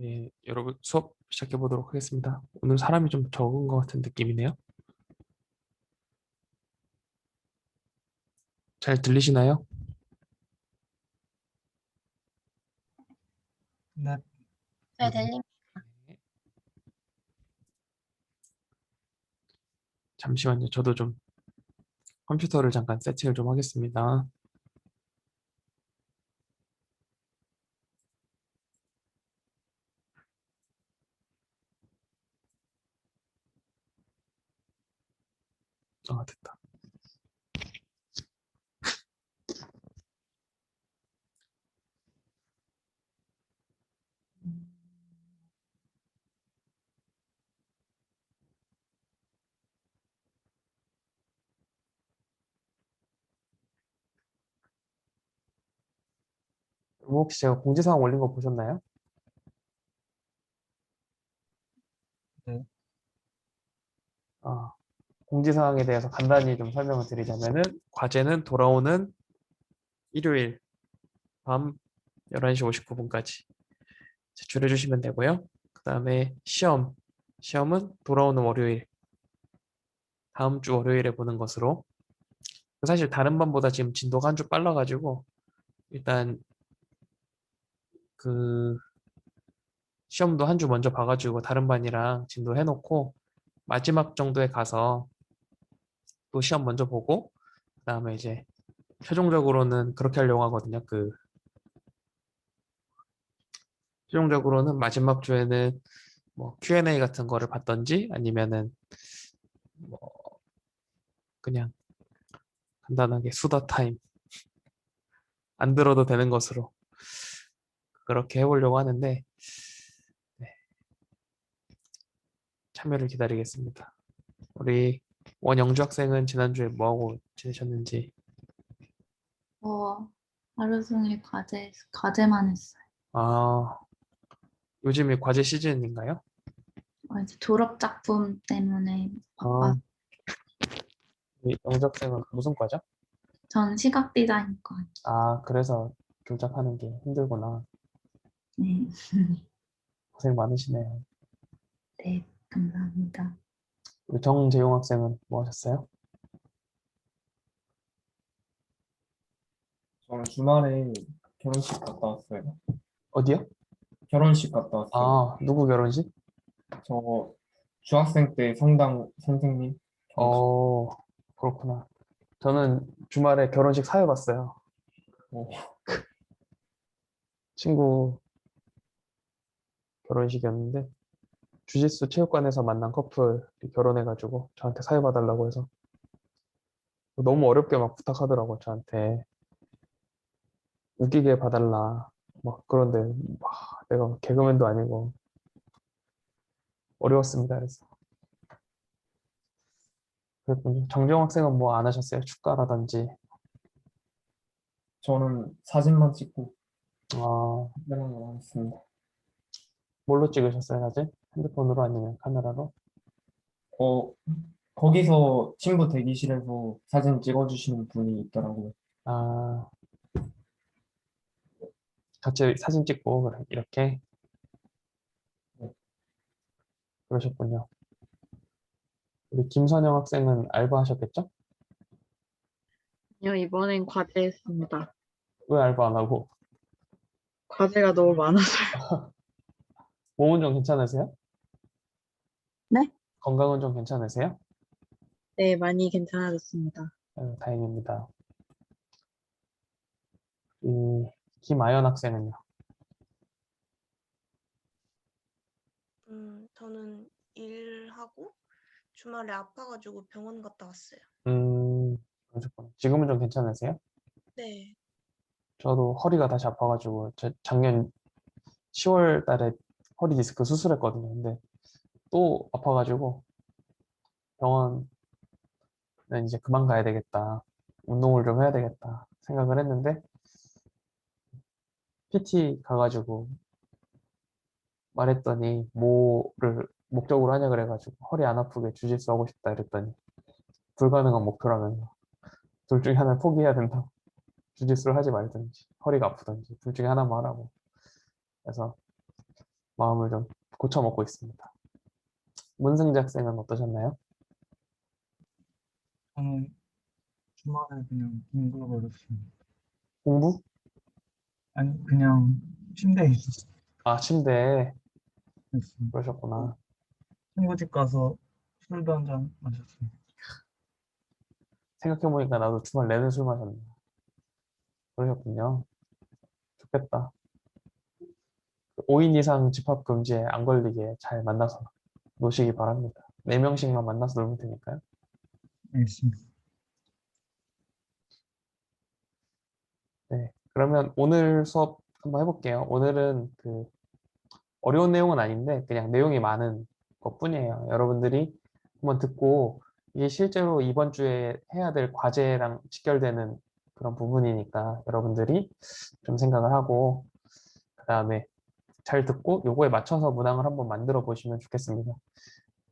네, 여러분 수업 시작해 보도록 하겠습니다. 오늘 사람이 좀 적은 것 같은 느낌이네요. 잘 들리시나요? 네, 잘 들립니다. 네. 잠시만요. 저도 좀 컴퓨터를 잠깐 세팅을 좀 하겠습니다. 아, 됐다. 그럼 혹시 제가 공지사항 올린 거 보셨나요? 네, 아, 공지사항에 대해서 간단히 좀 설명을 드리자면은 과제는 돌아오는 일요일 밤 11시 59분까지 제출해 주시면 되고요. 그 다음에 시험은 돌아오는 월요일, 다음 주 월요일에 보는 것으로. 사실 다른 반보다 지금 진도가 한 주 빨라가지고 일단 그 시험도 한 주 먼저 봐가지고 다른 반이랑 진도 해놓고 마지막 정도에 가서 또 시험 먼저 보고 그다음에 이제 최종적으로는 그렇게 하려고 하거든요. 최종적으로는 마지막 주에는 뭐 Q&A 같은 거를 받던지 아니면은 뭐 그냥 간단하게 수다 타임 안 들어도 되는 것으로 그렇게 해보려고 하는데 네, 참여를 기다리겠습니다. 우리 원영주 학생은 지난주에 뭐하고 지내셨는지. 하루 종일 과제만 했어요. 아, 요즘이 과제 시즌인가요? 이제 졸업 작품 때문에 아, 바빠. 이 영주 학생은 무슨 과죠? 전 시각 디자인과. 아, 그래서 조작하는 게 힘들구나. 네, 고생 많으시네요. 네, 감사합니다. 우리 정재용 학생은 뭐 하셨어요? 저는 주말에 결혼식 갔다 왔어요. 어디요? 결혼식 갔다 왔어요. 아, 누구 결혼식? 저 중학생 때 성당 선생님 결혼식. 어, 그렇구나. 저는 주말에 결혼식 사회 봤어요. 어, 친구 결혼식이었는데, 주짓수 체육관에서 만난 커플이 결혼해가지고 저한테 사회 봐달라고 해서 너무 어렵게 막 부탁하더라고, 저한테. 웃기게 봐달라. 막 그런데, 내가 개그맨도 아니고 어려웠습니다. 그래서. 그랬군요. 정재용 학생은 뭐 안 하셨어요? 축가라든지. 저는 사진만 찍고 아, 촬영을 했습니다. 뭘로 찍으셨어요, 사진? 핸드폰으로 아니면 카메라로? 어, 거기서 친구 대기실에서 사진 찍어주시는 분이 있더라고요. 아, 같이 사진 찍고, 그래, 이렇게. 네, 그러셨군요. 우리 김선영 학생은 알바 하셨겠죠? 아니요, 이번엔 과제했습니다. 왜 알바 안 하고? 과제가 너무 많아서. 몸은 좀 괜찮으세요? 네? 건강은 좀 괜찮으세요? 네, 많이 괜찮아졌습니다. 아유, 다행입니다. 이 김아연 학생은요? 저는 일하고 주말에 아파가지고 병원 갔다 왔어요. 그러셨구나. 지금은 좀 괜찮으세요? 네. 저도 허리가 다시 아파가지고, 작년 10월 달에 허리 디스크 수술했거든요. 근데 또 아파가지고 병원은 이제 그만 가야 되겠다. 운동을 좀 해야 되겠다 생각을 했는데 PT 가가지고 말했더니 뭐를 목적으로 하냐 그래가지고 허리 안 아프게 주짓수 하고 싶다 이랬더니 불가능한 목표라면서 둘 중에 하나를 포기해야 된다. 주짓수를 하지 말든지 허리가 아프든지 둘 중에 하나만 하라고. 그래서 마음을 좀 고쳐먹고 있습니다. 문승재 학생은 어떠셨나요? 저는 주말에 그냥 뒹굴거렸습니다. 공부? 아니, 그냥 침대에 있었어요. 아, 침대에 그러셨구나. 친구 집 가서 술도 한 잔 마셨습니다. 생각해보니까 나도 주말 내내 술 마셨네. 그러셨군요. 좋겠다. 5인 이상 집합 금지에 안 걸리게 잘 만나서 노시기 바랍니다. 4명씩만 만나서 놀면 되니까요. 알겠습니다. 네. 그러면 오늘 수업 한번 해볼게요. 오늘은 어려운 내용은 아닌데 그냥 내용이 많은 것뿐이에요. 여러분들이 한번 듣고 이게 실제로 이번 주에 해야 될 과제랑 직결되는 그런 부분이니까 여러분들이 좀 생각을 하고 그 다음에 잘 듣고 요거에 맞춰서 문항을 한번 만들어 보시면 좋겠습니다.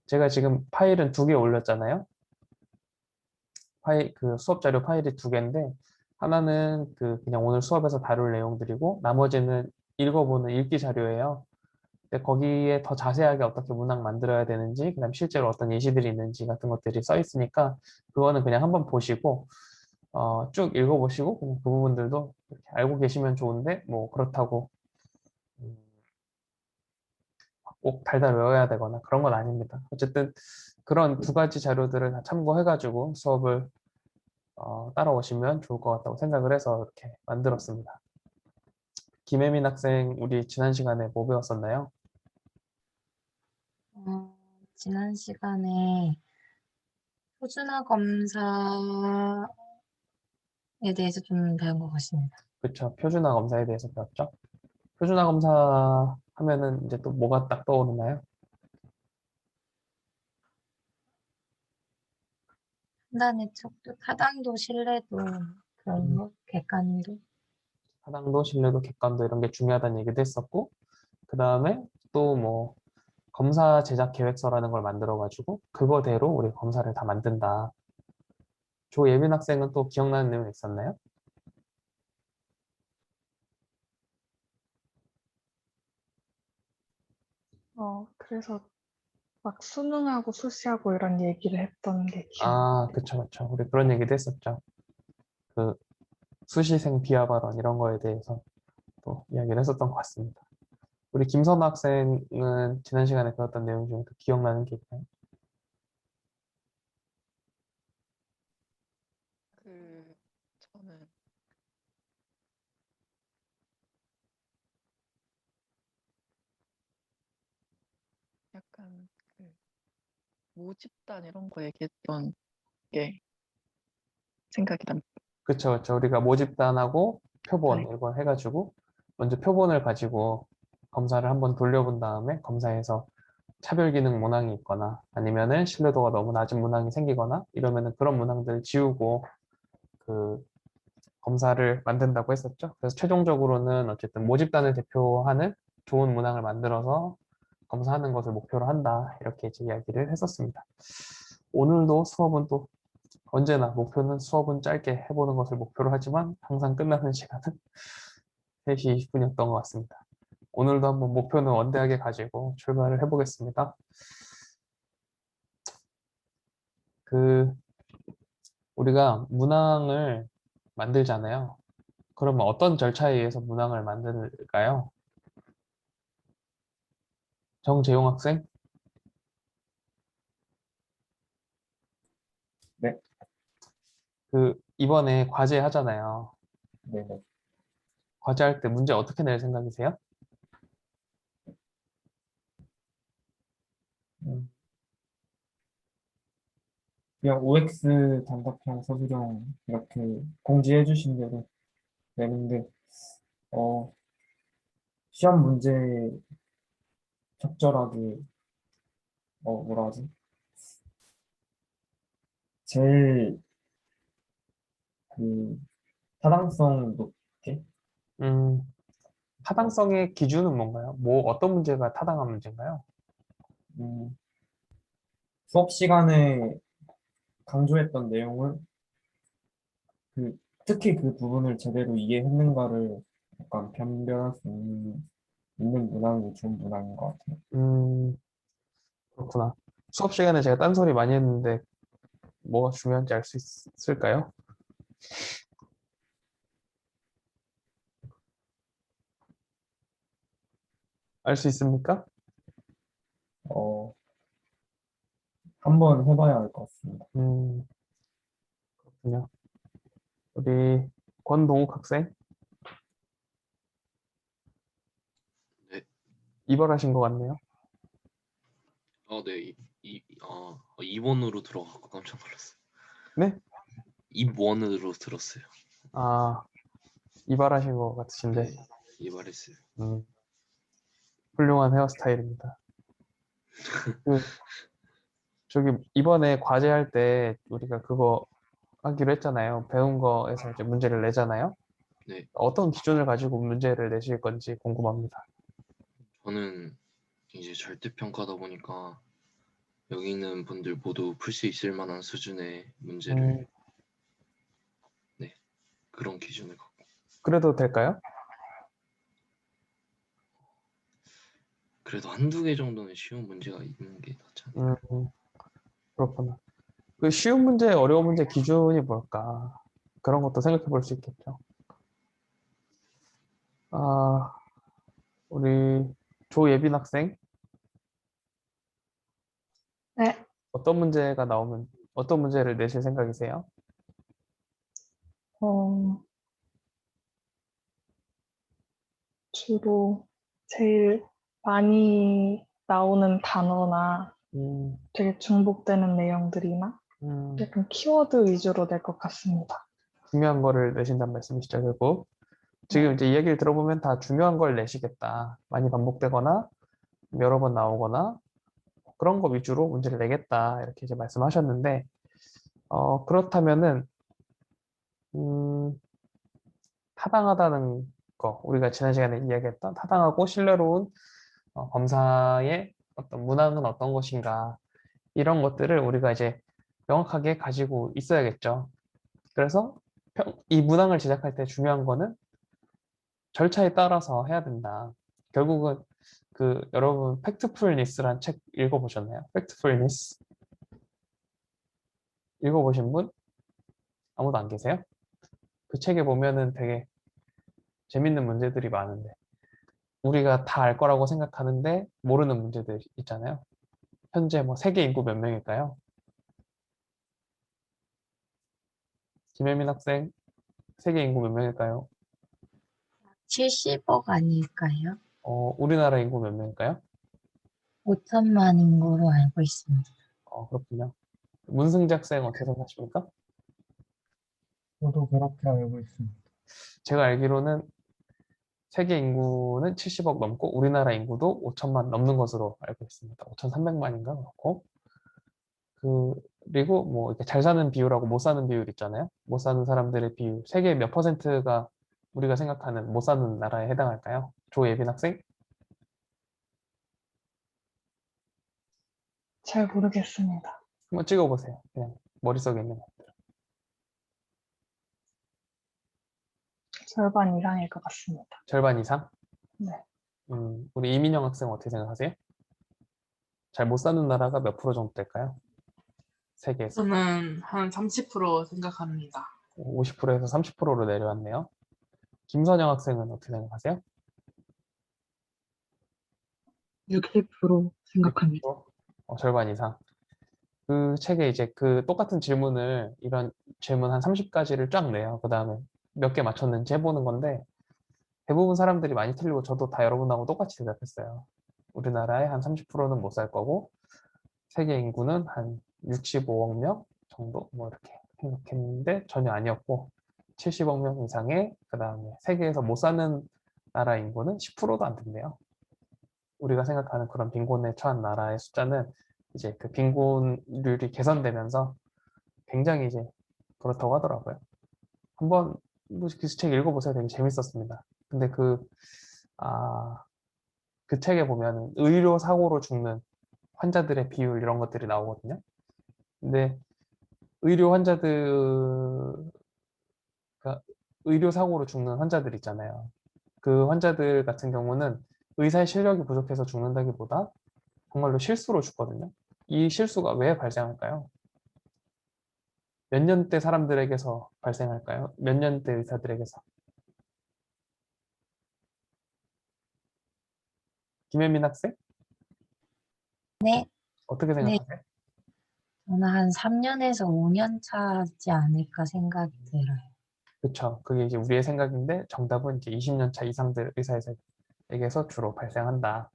제가 지금 파일은 2개 올렸잖아요. 수업 자료 파일이 2개인데 하나는 그냥 오늘 수업에서 다룰 내용들이고 나머지는 읽어보는 읽기 자료예요. 근데 거기에 더 자세하게 어떻게 문항 만들어야 되는지, 그다음 실제로 어떤 예시들이 있는지 같은 것들이 써 있으니까 그거는 그냥 한번 보시고 쭉 읽어보시고 그냥 그 부분들도 이렇게 알고 계시면 좋은데 뭐 그렇다고 음, 꼭 달달 외워야 되거나 그런 건 아닙니다. 어쨌든 그런 2가지 자료들을 다 참고해가지고 수업을 따라오시면 좋을 것 같다고 생각을 해서 이렇게 만들었습니다. 김혜민 학생, 우리 지난 시간에 뭐 배웠었나요? 지난 시간에 표준화 검사에 대해서 좀 배운 것 같습니다. 그쵸. 표준화 검사에 대해서 배웠죠. 표준화 검사 하면은 이제 또 뭐가 딱 떠오르나요? 판단의 척도, 타당도, 신뢰도, 그런 거, 객관도. 타당도, 신뢰도, 객관도 이런 게 중요하다는 얘기도 했었고, 그 다음에 또 뭐 검사 제작 계획서라는 걸 만들어가지고 그거대로 우리 검사를 다 만든다. 조예빈 학생은 또 기억나는 내용 있었나요? 그래서 막 수능하고 수시하고 이런 얘기를 했던 게 기억. 아, 그쵸, 그쵸. 우리 그런 얘기도 했었죠. 그 수시생 비하 발언 이런 거에 대해서 또 이야기를 했었던 것 같습니다. 우리 김선호 학생은 지난 시간에 배웠던 내용 중에 또 기억나는 게 있나요? 저는 약간 모집단 이런 거 얘기했던 게 생각이 납니다. 그쵸, 그쵸. 우리가 모집단하고 표본 네. 이걸 해가지고 먼저 표본을 가지고 검사를 한번 돌려본 다음에 검사에서 차별 기능 문항이 있거나 아니면은 신뢰도가 너무 낮은 문항이 생기거나 이러면은 그런 문항들을 지우고 그 검사를 만든다고 했었죠. 그래서 최종적으로는 어쨌든 모집단을 대표하는 좋은 문항을 만들어서 검사하는 것을 목표로 한다. 이렇게 이제 이야기를 했었습니다. 오늘도 수업은 또 언제나 목표는 수업은 짧게 해보는 것을 목표로 하지만 항상 끝나는 시간은 3시 20분이었던 것 같습니다. 오늘도 한번 목표는 원대하게 가지고 출발을 해보겠습니다. 우리가 문항을 만들잖아요. 그러면 어떤 절차에 의해서 문항을 만들까요? 정재용 학생? 네. 이번에 과제 하잖아요. 네네. 과제할 때 문제 어떻게 낼 생각이세요? 음, 그냥 OX 단답형 서술형 이렇게 공지해 주신 대로 내는데, 어, 시험 문제 적절하게, 뭐라 하지? 제일 그 타당성 높게, 음, 타당성의 기준은 뭔가요? 뭐 어떤 문제가 타당한 문제인가요? 음, 수업 시간에 강조했던 내용을 특히 그 부분을 제대로 이해했는가를 약간 변별할 수 있는 있는 문항이 좋은 문항인 것 같아요. 그렇구나. 수업 시간에 제가 딴소리 많이 했는데 뭐가 중요한지 알 수 있을까요? 알 수 있습니까? 한번 해봐야 할 것 같습니다. 그렇군요. 우리 권동욱 학생 네. 이발하신 것 같네요. 네. 2번으로 들어가고 깜짝 놀랐어요. 네? 2번으로 들었어요. 아, 이발하신 것 같으신데 네. 이발했어요. 훌륭한 헤어스타일입니다. 저기 이번에 과제할 때 우리가 그거 하기로 했잖아요. 배운 거에서 이제 문제를 내잖아요. 네. 어떤 기준을 가지고 문제를 내실 건지 궁금합니다. 저는 이제 절대평가다 보니까 여기 있는 분들 모두 풀 수 있을 만한 수준의 문제를 네. 그런 기준을 갖고 그래도 될까요? 그래도 한두 개 정도는 쉬운 문제가 있는 게 낫지 않을까. 그렇구나. 그 쉬운 문제, 어려운 문제 기준이 뭘까? 그런 것도 생각해 볼 수 있겠죠. 아, 우리 조예빈 학생, 네. 어떤 문제가 나오면 어떤 문제를 내실 생각이세요? 어, 주로 제일 많이 나오는 단어나 음, 되게 중복되는 내용들이나 약간 키워드 위주로 낼 것 같습니다. 중요한 거를 내신다는 말씀이시죠, 결국. 지금 이제 이야기를 들어보면 다 중요한 걸 내시겠다. 많이 반복되거나 여러 번 나오거나 그런 거 위주로 문제를 내겠다. 이렇게 이제 말씀하셨는데, 그렇다면은, 음, 타당하다는 거, 우리가 지난 시간에 이야기했던 타당하고 신뢰로운 검사의 어떤 문항은 어떤 것인가, 이런 것들을 우리가 이제 명확하게 가지고 있어야겠죠. 그래서 이 문항을 제작할 때 중요한 거는 절차에 따라서 해야 된다. 결국은 그 여러분 팩트풀니스란 책 읽어보셨나요? 팩트풀니스 읽어보신 분 아무도 안 계세요? 그 책에 보면은 되게 재밌는 문제들이 많은데 우리가 다 알 거라고 생각하는데 모르는 문제들 있잖아요. 현재 뭐 세계 인구 몇 명일까요? 김혜민 학생, 세계 인구 몇 명일까요? 70억 아닐까요? 우리나라 인구 몇 명일까요? 5천만인 거로 알고 있습니다. 그렇군요. 문승재 학생 어떻게 생각하십니까? 저도 그렇게 알고 있습니다. 제가 알기로는 세계 인구는 70억 넘고 우리나라 인구도 5천만 넘는 것으로 알고 있습니다. 5,300만인가 그렇고 그리고 뭐 이렇게 잘 사는 비율하고 못 사는 비율 있잖아요. 못 사는 사람들의 비율 세계 몇 퍼센트가 우리가 생각하는 못 사는 나라에 해당할까요? 조예빈 학생? 잘 모르겠습니다. 한번 찍어보세요. 그냥 머릿속에 있는 거. 절반 이상일 것 같습니다. 절반 이상? 네. 우리 이민영 학생 어떻게 생각하세요? 잘 못 사는 나라가 몇 프로 정도 될까요? 세계에서 저는 한 30% 생각합니다. 50%에서 30%로 내려왔네요. 김선영 학생은 어떻게 생각하세요? 60% 생각합니다. 60%? 절반 이상. 그 책에 이제 그 똑같은 질문을 이런 질문 한 30가지를 쫙 내요. 그 다음에 몇 개 맞췄는지 해보는 건데 대부분 사람들이 많이 틀리고 저도 다 여러분하고 똑같이 대답했어요. 우리나라의 한 30%는 못 살 거고 세계 인구는 한 65억 명 정도 뭐 이렇게 생각했는데 전혀 아니었고 70억 명 이상의 그 다음에 세계에서 못 사는 나라 인구는 10%도 안 된대요. 우리가 생각하는 그런 빈곤에 처한 나라의 숫자는 이제 그 빈곤율이 개선되면서 굉장히 이제 그렇다고 하더라고요. 한번 그 책 읽어보세요. 되게 재밌었습니다. 근데 그 책에 보면 의료 사고로 죽는 환자들의 비율 이런 것들이 나오거든요. 근데 의료 환자들, 그러니까 의료 사고로 죽는 환자들 있잖아요. 그 환자들 같은 경우는 의사의 실력이 부족해서 죽는다기보다 정말로 실수로 죽거든요. 이 실수가 왜 발생할까요? 몇 년대 사람들에게서 발생할까요? 몇 년대 의사들에게서? 김혜민 학생? 네, 어떻게 생각하세요? 저는 한 3년에서 5년 차지 않을까 생각이 들어요. 그렇죠. 그게 이제 우리의 생각인데 정답은 이제 20년 차 이상들 의사에게서 주로 발생한다.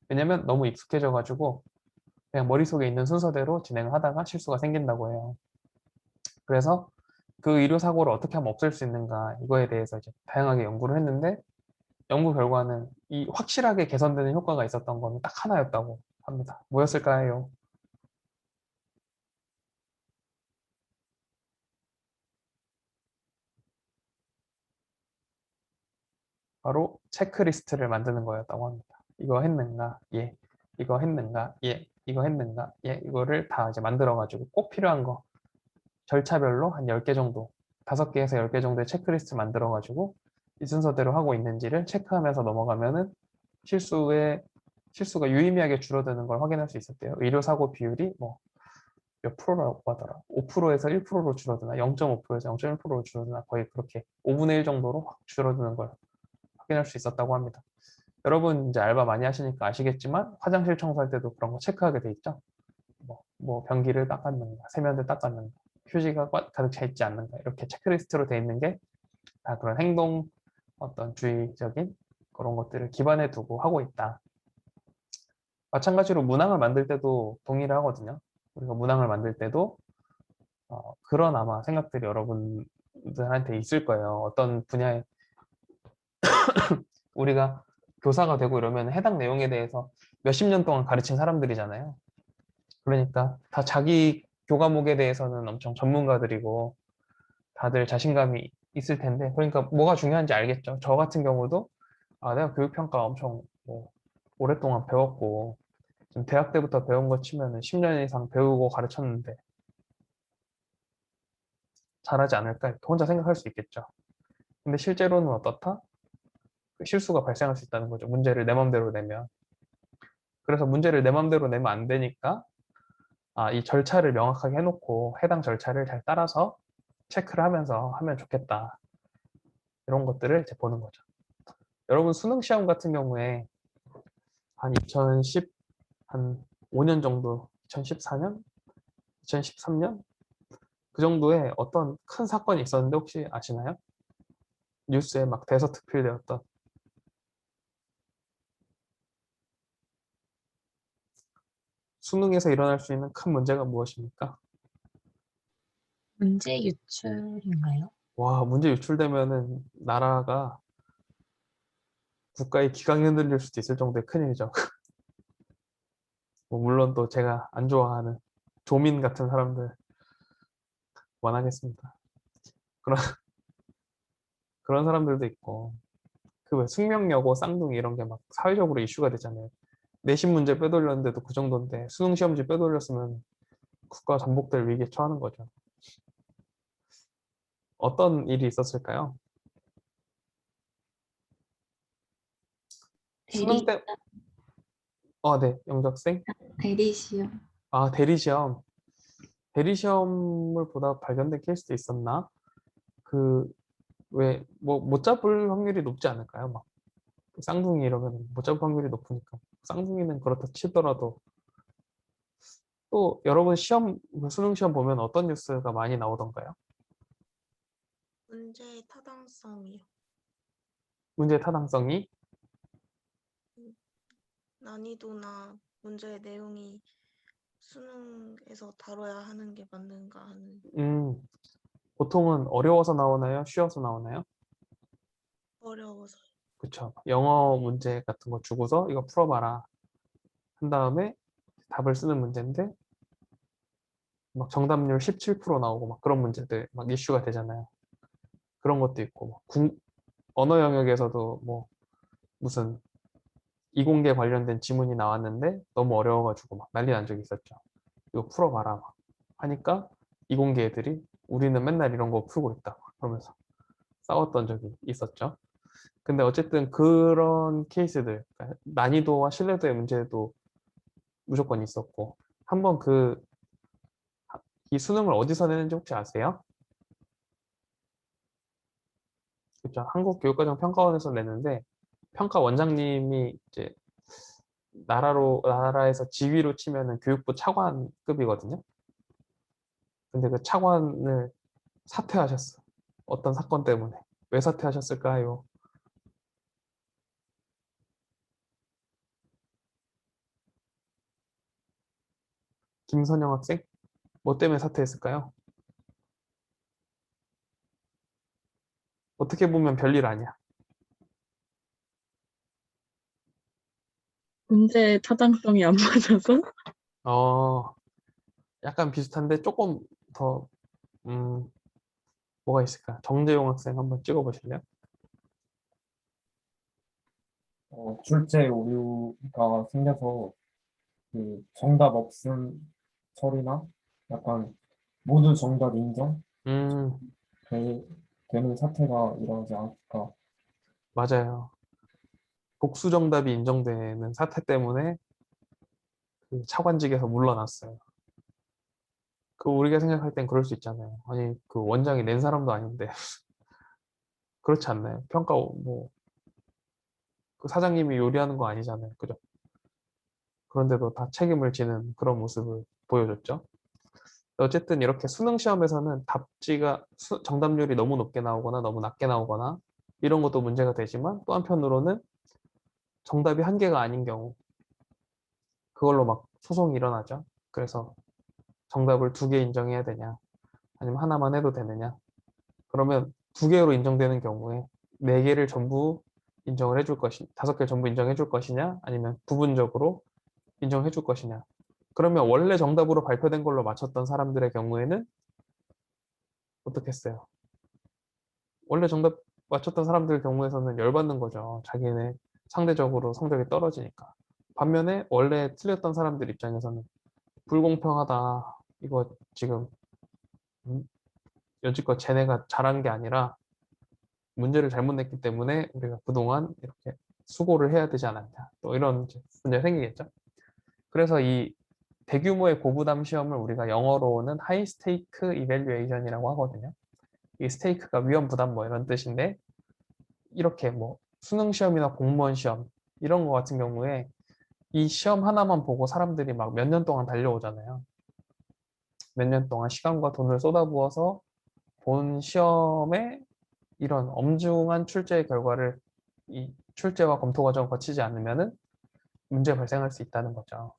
왜냐면 너무 익숙해져가지고 그냥 머릿속에 있는 순서대로 진행을 하다가 실수가 생긴다고 해요. 그래서 그 의료 사고를 어떻게 하면 없앨 수 있는가 이거에 대해서 이제 다양하게 연구를 했는데 연구 결과는 이 확실하게 개선되는 효과가 있었던 거는 딱 하나였다고 합니다. 뭐였을까요? 바로 체크리스트를 만드는 거였다고 합니다. 이거 했는가? 예. 이거 했는가? 예. 이거 했는가? 예. 이거를 다 이제 만들어가지고 꼭 필요한 거 절차별로 한 10개 정도 5개에서 10개 정도의 체크리스트 만들어가지고 이 순서대로 하고 있는지를 체크하면서 넘어가면은 실수가 유의미하게 줄어드는 걸 확인할 수 있었대요. 의료사고 비율이 뭐 몇 프로라고 하더라. 5%에서 1%로 줄어드나 0.5%에서 0.1%로 줄어드나 거의 그렇게 5분의 1 정도로 확 줄어드는 걸 확인할 수 있었다고 합니다. 여러분 이제 알바 많이 하시니까 아시겠지만 화장실 청소할 때도 그런 거 체크하게 돼 있죠. 뭐 변기를 닦았는가, 세면대 닦았는가, 휴지가 가득 차 있지 않는가 이렇게 체크리스트로 돼 있는 게 다 그런 행동 어떤 주의적인 그런 것들을 기반에 두고 하고 있다. 마찬가지로 문항을 만들 때도 동의를 하거든요. 우리가 문항을 만들 때도 그런 아마 생각들이 여러분들한테 있을 거예요. 어떤 분야에 우리가 교사가 되고 이러면 해당 내용에 대해서 몇십 년 동안 가르친 사람들이잖아요. 그러니까 다 자기 교과목에 대해서는 엄청 전문가들이고 다들 자신감이 있을 텐데 그러니까 뭐가 중요한지 알겠죠. 저 같은 경우도 내가 교육평가 엄청 뭐 오랫동안 배웠고 지금 대학 때부터 배운 거 치면은 10년 이상 배우고 가르쳤는데 잘하지 않을까 이렇게 혼자 생각할 수 있겠죠. 근데 실제로는 어떻다? 실수가 발생할 수 있다는 거죠. 문제를 내 맘대로 내면. 그래서 문제를 내 맘대로 내면 안 되니까 이 절차를 명확하게 해놓고 해당 절차를 잘 따라서 체크를 하면서 하면 좋겠다. 이런 것들을 이제 보는 거죠. 여러분 수능 시험 같은 경우에 한 5년 정도, 2014년, 2013년 그 정도에 어떤 큰 사건이 있었는데 혹시 아시나요? 뉴스에 막 대서특필되었던 수능에서 일어날 수 있는 큰 문제가 무엇입니까? 문제 유출인가요? 와, 문제 유출되면은 나라가 국가의 기강이 흔들릴 수도 있을 정도의 큰일이죠. 뭐 물론 또 제가 안 좋아하는 조민 같은 사람들 원하겠습니다. 그런 그런 사람들도 있고 그 왜 숙명여고 쌍둥이 이런 게 막 사회적으로 이슈가 되잖아요. 내신 문제 빼돌렸는데도 그 정도인데 수능 시험지 빼돌렸으면 국가 전복될 위기에 처하는 거죠. 어떤 일이 있었을까요? 수능 때, 네, 영작생. 대리시험. 대리시험. 대리시험을 보다 발견된 케이스도 있었나? 왜, 못 잡을 확률이 높지 않을까요? 막, 쌍둥이 이러면 못 잡을 확률이 높으니까. 쌍둥이는 그렇다 치더라도. 또, 여러분 수능 시험 보면 어떤 뉴스가 많이 나오던가요? 문제의 타당성이요. 문제의 타당성이? 난이도나 문제의 내용이 수능에서 다뤄야 하는 게 맞는가 하는. 보통은 어려워서 나오나요? 쉬워서 나오나요? 어려워서요. 그쵸. 영어 문제 같은 거 주고서 이거 풀어봐라. 한 다음에 답을 쓰는 문제인데, 막 정답률 17% 나오고 막 그런 문제들 막 이슈가 되잖아요. 그런 것도 있고, 언어 영역에서도 뭐 무슨 이공계 관련된 지문이 나왔는데 너무 어려워가지고 막 난리 난 적이 있었죠. 이거 풀어봐라 막 하니까 이공계 애들이 우리는 맨날 이런 거 풀고 있다 그러면서 싸웠던 적이 있었죠. 근데 어쨌든 그런 케이스들, 그러니까 난이도와 신뢰도의 문제도 무조건 있었고, 한번 이 수능을 어디서 내는지 혹시 아세요? 그렇죠. 한국교육과정평가원에서 내는데, 평가 원장님이 이제 나라에서 지위로 치면은 교육부 차관급이거든요. 근데 그 차관을 사퇴하셨어. 어떤 사건 때문에. 왜 사퇴하셨을까요? 김선영 학생? 뭐 때문에 사퇴했을까요? 어떻게 보면 별일 아니야. 문제 타당성이 안 맞아서? 어, 약간 비슷한데 조금 더, 뭐가 있을까? 정재용 학생 한번 찍어보실래요? 출제 오류가 생겨서 그 정답 없음 처리나 약간 모두 정답 인정 음, 되는 사태가 일어나지 않을까. 맞아요. 복수 정답이 인정되는 사태 때문에 그 차관직에서 물러났어요. 그 우리가 생각할 땐 그럴 수 있잖아요. 아니, 그 원장이 낸 사람도 아닌데. 그렇지 않나요? 그 사장님이 요리하는 거 아니잖아요. 그죠? 그런데도 다 책임을 지는 그런 모습을 보여줬죠. 어쨌든 이렇게 수능 시험에서는 정답률이 너무 높게 나오거나 너무 낮게 나오거나 이런 것도 문제가 되지만 또 한편으로는 정답이 한 개가 아닌 경우 그걸로 막 소송이 일어나죠. 그래서 정답을 2개 인정해야 되냐 아니면 하나만 해도 되느냐. 그러면 2개로 인정되는 경우에 4개를 전부 인정을 해줄 5개를 전부 인정해 줄 것이냐 아니면 부분적으로 인정해 줄 것이냐. 그러면 원래 정답으로 발표된 걸로 맞췄던 사람들의 경우에는 어떻게 했어요? 원래 정답 맞췄던 사람들 경우에서는 열받는 거죠. 자기네 상대적으로 성적이 떨어지니까. 반면에 원래 틀렸던 사람들 입장에서는 불공평하다. 이거 지금 여지껏 쟤네가 잘한 게 아니라 문제를 잘못 냈기 때문에 우리가 그동안 이렇게 수고를 해야 되지 않았냐. 또 이런 문제가 생기겠죠. 그래서 이 대규모의 고부담 시험을 우리가 영어로는 하이 스테이크 이밸류에이션이라고 하거든요. 이 스테이크가 위험 부담 뭐 이런 뜻인데 이렇게 뭐 수능 시험이나 공무원 시험 이런 거 같은 경우에 이 시험 하나만 보고 사람들이 막 몇 년 동안 달려오잖아요. 몇 년 동안 시간과 돈을 쏟아부어서 본 시험에 이런 엄중한 출제 결과를 이 출제와 검토 과정을 거치지 않으면은 문제 발생할 수 있다는 거죠.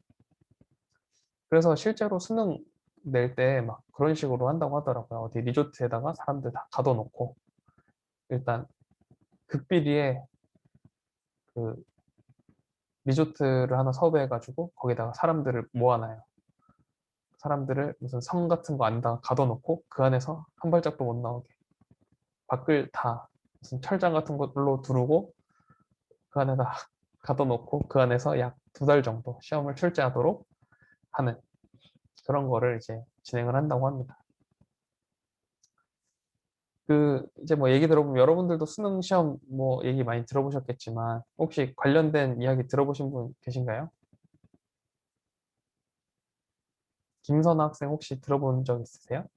그래서 실제로 수능 낼 때 막 그런 식으로 한다고 하더라고요. 어디 리조트에다가 사람들 다 가둬놓고 일단 극비리에 그 리조트를 하나 섭외해가지고 거기다가 사람들을 모아놔요. 사람들을 무슨 성 같은 거 안에다가 가둬놓고 그 안에서 한 발짝도 못 나오게 밖을 다 무슨 철장 같은 걸로 두르고 그 안에다 가둬놓고 그 안에서 약 2달 정도 시험을 출제하도록 하는 그런 거를 이제 진행을 한다고 합니다. 이제 뭐 얘기 들어보면 여러분들도 수능 시험 뭐 얘기 많이 들어보셨겠지만 혹시 관련된 이야기 들어보신 분 계신가요? 김선아 학생 혹시 들어본 적 있으세요?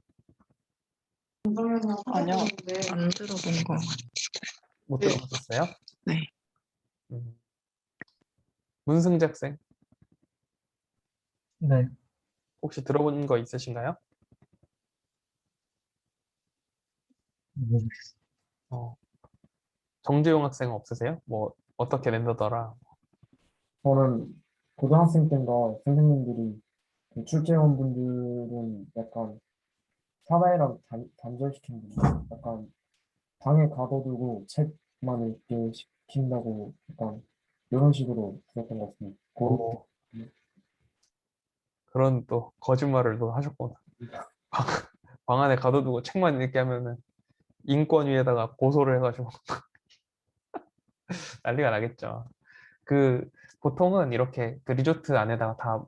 아니요, 안 들어본 거. 못 들어보셨어요? 네. 문승재 학생 네. 혹시 들어본 거 있으신가요? 정재용 학생 없으세요? 뭐 어떻게 낸다더라. 저는 고등학생 때인가 선생님들이 그 출제원분들은 약간 사나이랑 단절시킨 분, 약간 방에 가둬두고 책만 읽게 시킨다고 약간 이런 식으로 들었던 것 같습니다. 오, 그런 또 거짓말을 또 하셨구나. 방, 방 안에 가둬두고 책만 읽게 하면은 인권위에다가 고소를 해가지고 난리가 나겠죠. 보통은 이렇게 그 리조트 안에다가 다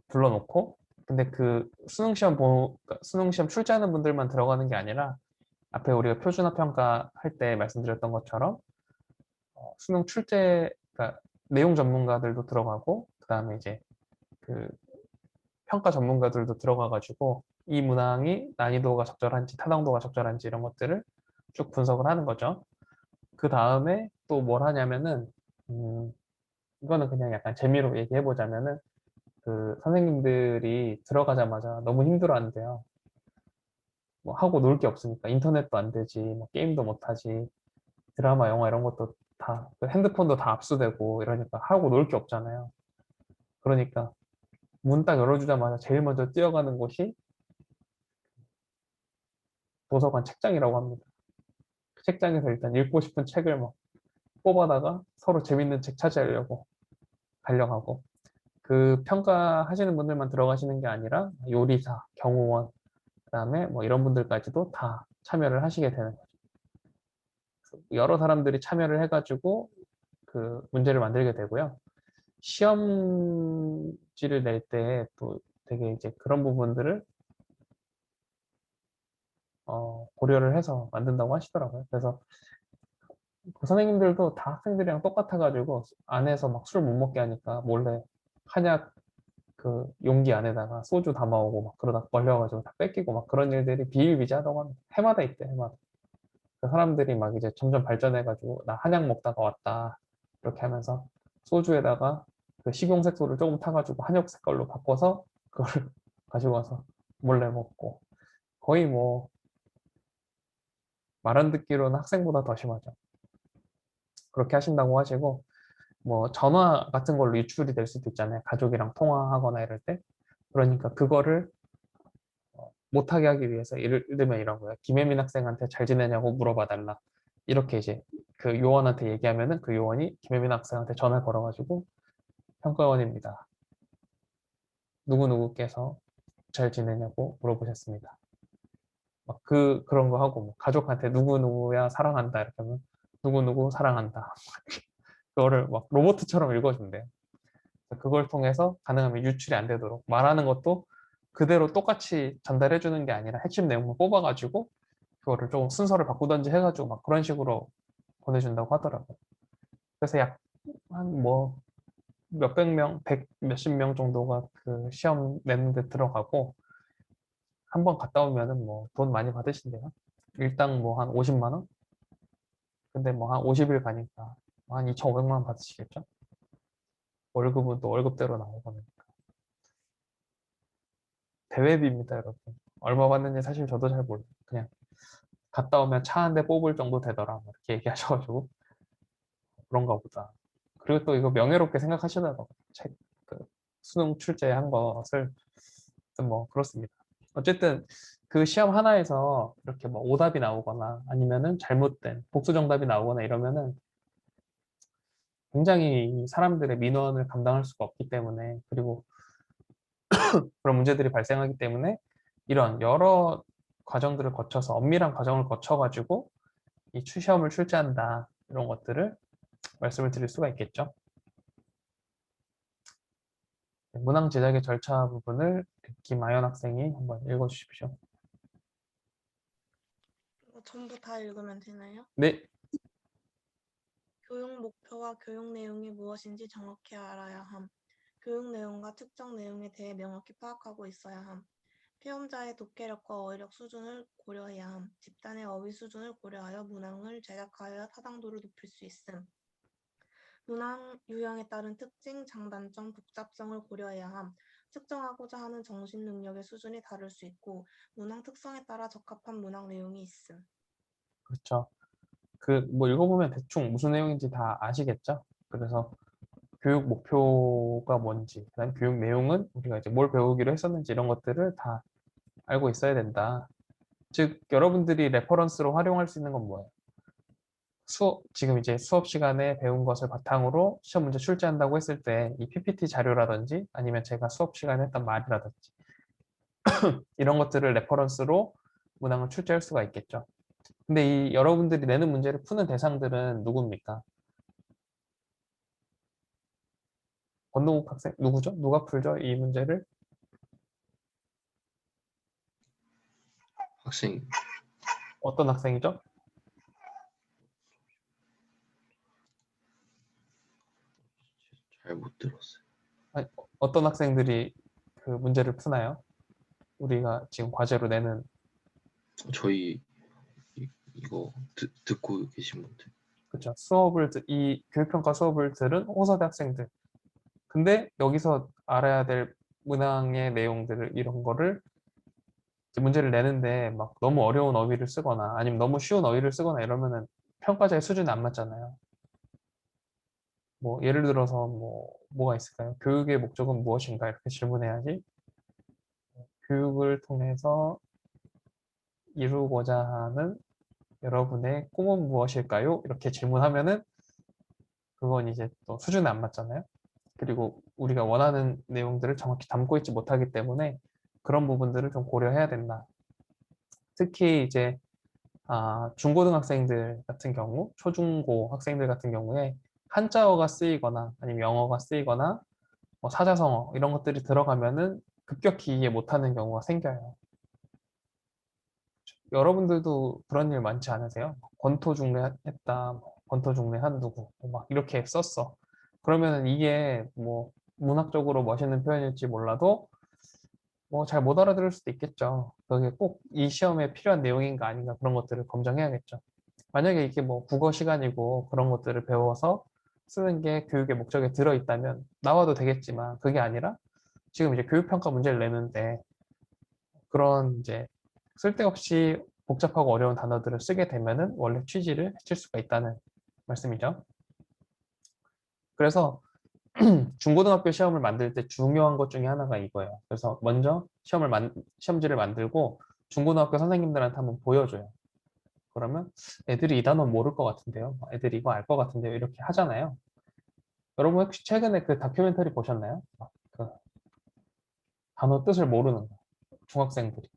불러놓고 근데 그러니까 수능 시험 출제하는 분들만 들어가는 게 아니라 앞에 우리가 표준화 평가 할 때 말씀드렸던 것처럼 수능 출제, 그러니까 내용 전문가들도 들어가고, 그 다음에 이제 그 평가 전문가들도 들어가가지고 이 문항이 난이도가 적절한지 타당도가 적절한지 이런 것들을 쭉 분석을 하는 거죠. 그 다음에 또 뭘 하냐면은 이거는 그냥 약간 재미로 얘기해 보자면은 그 선생님들이 들어가자마자 너무 힘들어한대요. 뭐 하고 놀 게 없으니까 인터넷도 안 되지, 뭐 게임도 못 하지, 드라마, 영화 이런 것도 다 핸드폰도 다 압수되고 이러니까 하고 놀 게 없잖아요. 그러니까 문 딱 열어주자마자 제일 먼저 뛰어가는 곳이 도서관 책장이라고 합니다. 그 책장에서 일단 읽고 싶은 책을 막 뽑아다가 서로 재밌는 책 찾으려고 달려가고, 그 평가하시는 분들만 들어가시는 게 아니라 요리사, 경호원, 그다음에 뭐 이런 분들까지도 다 참여를 하시게 되는 거죠. 여러 사람들이 참여를 해가지고 그 문제를 만들게 되고요. 시험지를 낼 때 또 되게 이제 그런 부분들을 고려를 해서 만든다고 하시더라고요. 그래서 그 선생님들도 다 학생들이랑 똑같아가지고 안에서 막 술 못 먹게 하니까 몰래 한약 그 용기 안에다가 소주 담아오고 막 그러다 걸려가지고 다 뺏기고 막 그런 일들이 비일비재하다고 합니다. 해마다 있대, 해마다. 그 사람들이 막 이제 점점 발전해가지고 나 한약 먹다가 왔다 이렇게 하면서 소주에다가 그 식용색소를 조금 타가지고 한약 색깔로 바꿔서 그걸 가지고 와서 몰래 먹고, 거의 뭐 말 안 듣기로는 학생보다 더 심하죠. 그렇게 하신다고 하시고, 뭐 전화 같은 걸로 유출이 될 수도 있잖아요. 가족이랑 통화하거나 이럴 때. 그러니까 그거를 못하게 하기 위해서 예를 들면 이런 거예요. 김혜민 학생한테 잘 지내냐고 물어봐 달라. 이렇게 이제 그 요원한테 얘기하면은 그 요원이 김혜민 학생한테 전화 걸어가지고 평가원입니다. 누구누구께서 잘 지내냐고 물어보셨습니다. 막 그런 거 하고, 뭐 가족한테 누구누구야 사랑한다 이렇게 하면 누구누구 사랑한다. 그거를 막 로봇처럼 읽어준대요. 그걸 통해서 가능하면 유출이 안 되도록 말하는 것도 그대로 똑같이 전달해 주는 게 아니라 핵심 내용을 뽑아가지고 그거를 조금 순서를 바꾸던지 해가지고 막 그런 식으로 보내준다고 하더라고요. 그래서 약 한 뭐 몇백 명, 백 몇십 명 정도가 그 시험 내는 데 들어가고, 한 번 갔다 오면은 뭐 돈 많이 받으신대요. 일당 뭐 한 50만 원? 근데 뭐 한 50일 가니까 한 2,500만 원 받으시겠죠? 월급은 또 월급대로 나오고 하니까. 대회비입니다, 여러분. 얼마 받는지 사실 저도 잘 몰라요. 그냥 갔다 오면 차 한 대 뽑을 정도 되더라, 뭐 이렇게 얘기하셔가지고 그런가 보다. 그리고 또 이거 명예롭게 생각하시더라고요. 그 수능 출제한 것을. 뭐 그렇습니다. 어쨌든 그 시험 하나에서 이렇게 뭐 오답이 나오거나 아니면은 잘못된 복수 정답이 나오거나 이러면은 굉장히 이 사람들의 민원을 감당할 수가 없기 때문에, 그리고 그런 문제들이 발생하기 때문에 이런 여러 과정들을 거쳐서 엄밀한 과정을 거쳐가지고 이 시험을 출제한다, 이런 것들을 말씀을 드릴 수가 있겠죠. 문항 제작의 절차 부분을 김아연 학생이 한번 읽어주십시오. 전부 다 읽으면 되나요? 네. 교육 목표와 교육 내용이 무엇인지 정확히 알아야 함. 교육 내용과 특정 내용에 대해 명확히 파악하고 있어야 함. 피험자의 독해력과 어휘력 수준을 고려해야 함. 집단의 어휘 수준을 고려하여 문항을 제작하여 타당도를 높일 수 있음. 문항 유형에 따른 특징, 장단점, 복잡성을 고려해야 함. 측정하고자 하는 정신 능력의 수준이 다를 수 있고 문항 특성에 따라 적합한 문항 내용이 있음. 그렇죠. 그 뭐 읽어보면 대충 무슨 내용인지 다 아시겠죠? 그래서 교육 목표가 뭔지, 그다음 교육 내용은 우리가 이제 뭘 배우기로 했었는지 이런 것들을 다 알고 있어야 된다. 즉 여러분들이 레퍼런스로 활용할 수 있는 건 뭐예요? 지금 이제 수업 시간에 배운 것을 바탕으로 시험 문제 출제한다고 했을 때 이 PPT 자료라든지 아니면 제가 수업 시간에 했던 말이라든지 이런 것들을 레퍼런스로 문항을 출제할 수가 있겠죠. 근데 이 여러분들이 내는 문제를 푸는 대상들은 누굽니까? 권동욱 학생 누구죠? 누가 풀죠? 이 문제를? 학생. 어떤 학생이죠? 잘 못 들었어요. 아니, 어떤 학생들이 그 문제를 푸나요? 우리가 지금 과제로 내는 저희 이거 듣고 계신 분들. 그렇죠. 이 교육평가 수업을 들은 호서대 학생들. 근데 여기서 알아야 될 문항의 내용들을 이런 거를 이제 문제를 내는데 막 너무 어려운 어휘를 쓰거나 아니면 너무 쉬운 어휘를 쓰거나 이러면은 평가자의 수준에 안 맞잖아요. 뭐 예를 들어서 뭐가 있을까요? 교육의 목적은 무엇인가 이렇게 질문해야지. 교육을 통해서 이루고자 하는 여러분의 꿈은 무엇일까요? 이렇게 질문하면은 그건 이제 또 수준에 안 맞잖아요. 그리고 우리가 원하는 내용들을 정확히 담고 있지 못하기 때문에 그런 부분들을 좀 고려해야 된다. 특히 이제 중고등학생들 같은 경우, 초중고 학생들 같은 경우에 한자어가 쓰이거나 아니면 영어가 쓰이거나 뭐 사자성어 이런 것들이 들어가면은 급격히 이해 못하는 경우가 생겨요. 여러분들도 그런 일 많지 않으세요? 권토중래했다, 권토중래한 누구, 막 이렇게 썼어. 그러면은 이게 뭐 문학적으로 멋있는 표현일지 몰라도 뭐 잘 못 알아들을 수도 있겠죠. 그게 꼭 이 시험에 필요한 내용인가 아닌가 그런 것들을 검증해야겠죠. 만약에 이게 뭐 국어 시간이고 그런 것들을 배워서 쓰는 게 교육의 목적에 들어있다면 나와도 되겠지만 그게 아니라 지금 이제 교육평가 문제를 내는데 그런 이제 쓸데없이 복잡하고 어려운 단어들을 쓰게 되면은 원래 취지를 해칠 수가 있다는 말씀이죠. 그래서 중고등학교 시험을 만들 때 중요한 것 중에 하나가 이거예요. 그래서 먼저 시험지를 만들고 중고등학교 선생님들한테 한번 보여줘요. 그러면 애들이 이 단어 모를 것 같은데요. 애들이 이거 알 것 같은데요. 이렇게 하잖아요. 여러분 혹시 최근에 그 다큐멘터리 보셨나요? 그 단어 뜻을 모르는 거. 중학생들이.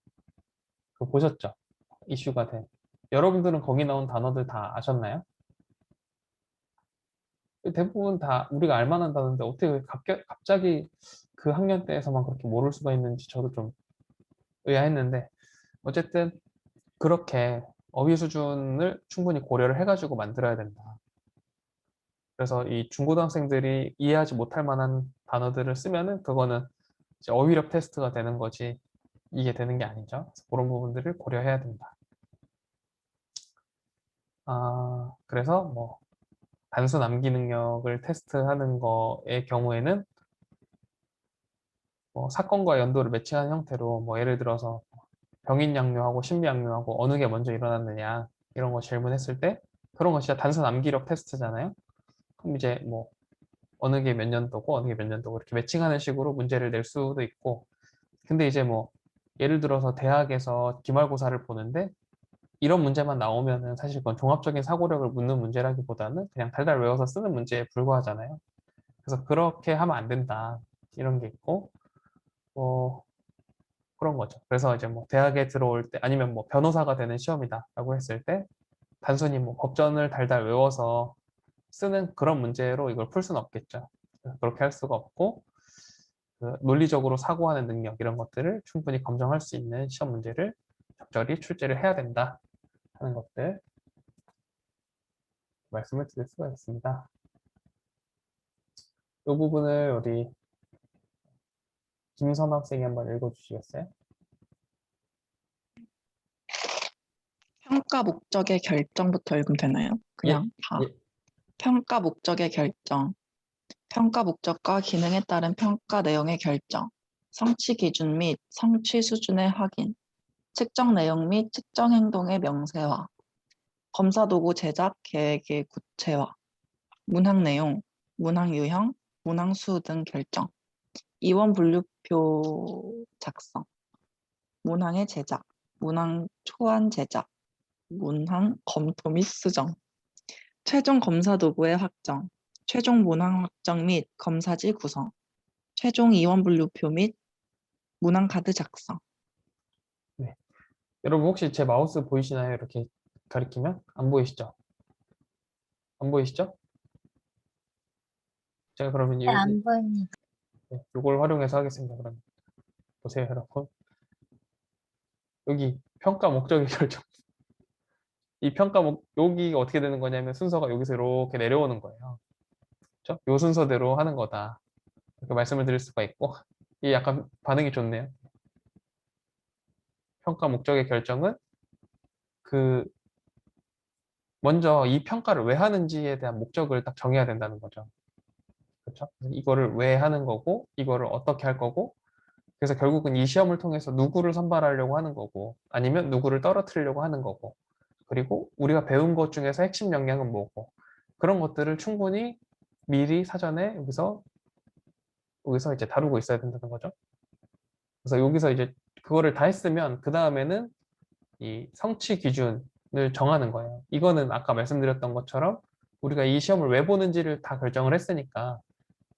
그거 보셨죠? 이슈가 된. 여러분들은 거기 나온 단어들 다 아셨나요? 대부분 다 우리가 알 만한 단어인데 어떻게 갑자기 그 학년 때에서만 그렇게 모를 수가 있는지 저도 좀 의아했는데 어쨌든 그렇게 어휘 수준을 충분히 고려를 해가지고 만들어야 된다. 그래서 이 중고등학생들이 이해하지 못할 만한 단어들을 쓰면은 그거는 이제 어휘력 테스트가 되는 거지 이게 되는 게 아니죠. 그래서 그런 부분들을 고려해야 된다. 그래서 뭐 단순 암기 능력을 테스트하는 거의 경우에는 뭐 사건과 연도를 매칭하는 형태로 뭐 예를 들어서 병인양요하고 신비양요하고 어느 게 먼저 일어났느냐 이런 거 질문했을 때 그런 거 진짜 단순 암기력 테스트잖아요. 그럼 이제 뭐 어느 게 몇 년도고 어느 게 몇 년도고 이렇게 매칭하는 식으로 문제를 낼 수도 있고 근데 이제 뭐 예를 들어서 대학에서 기말고사를 보는데 이런 문제만 나오면은 사실 그건 종합적인 사고력을 묻는 문제라기보다는 그냥 달달 외워서 쓰는 문제에 불과하잖아요. 그래서 그렇게 하면 안 된다 이런 게 있고 뭐 그런 거죠. 그래서 이제 뭐 대학에 들어올 때 아니면 뭐 변호사가 되는 시험이다라고 했을 때 단순히 뭐 법전을 달달 외워서 쓰는 그런 문제로 이걸 풀 수는 없겠죠. 그렇게 할 수가 없고 그 논리적으로 사고하는 능력 이런 것들을 충분히 검증할 수 있는 시험 문제를 적절히 출제를 해야 된다 하는 것들 말씀을 드릴 수가 있습니다. 이 부분을 우리 김선 학생이 한번 읽어주시겠어요? 평가 목적의 결정부터 읽으면 되나요? 그냥 다. 예. 평가 목적의 결정. 평가 목적과 기능에 따른 평가 내용의 결정. 성취 기준 및 성취 수준의 확인. 측정 내용 및 측정 행동의 명세화. 검사 도구 제작 계획의 구체화. 문항 내용, 문항 유형, 문항 수 등 결정. 이원 분류표 작성. 문항의 제작, 문항 초안 제작, 문항 검토 및 수정. 최종 검사 도구의 확정, 최종 문항 확정 및 검사지 구성, 최종 이원 분류표 및 문항 카드 작성. 네. 여러분 혹시 제 마우스 보이시나요? 이렇게 가리키면 안 보이시죠? 안 보이시죠? 제가 그러면 네, 안 보입니다. 이걸 활용해서 하겠습니다. 그럼 보세요, 여러분. 여기 평가 목적의 결정. 이 여기가 어떻게 되는 거냐면 순서가 여기서 이렇게 내려오는 거예요. 그렇죠? 요 순서대로 하는 거다. 이렇게 말씀을 드릴 수가 있고 이 약간 반응이 좋네요. 평가 목적의 결정은 그 먼저 이 평가를 왜 하는지에 대한 목적을 딱 정해야 된다는 거죠. 그렇죠? 이거를 왜 하는 거고 이거를 어떻게 할 거고 그래서 결국은 이 시험을 통해서 누구를 선발하려고 하는 거고 아니면 누구를 떨어뜨리려고 하는 거고 그리고 우리가 배운 것 중에서 핵심 역량은 뭐고 그런 것들을 충분히 미리 사전에 여기서 이제 다루고 있어야 된다는 거죠. 그래서 여기서 이제 그거를 다 했으면 그 다음에는 이 성취 기준을 정하는 거예요. 이거는 아까 말씀드렸던 것처럼 우리가 이 시험을 왜 보는지를 다 결정을 했으니까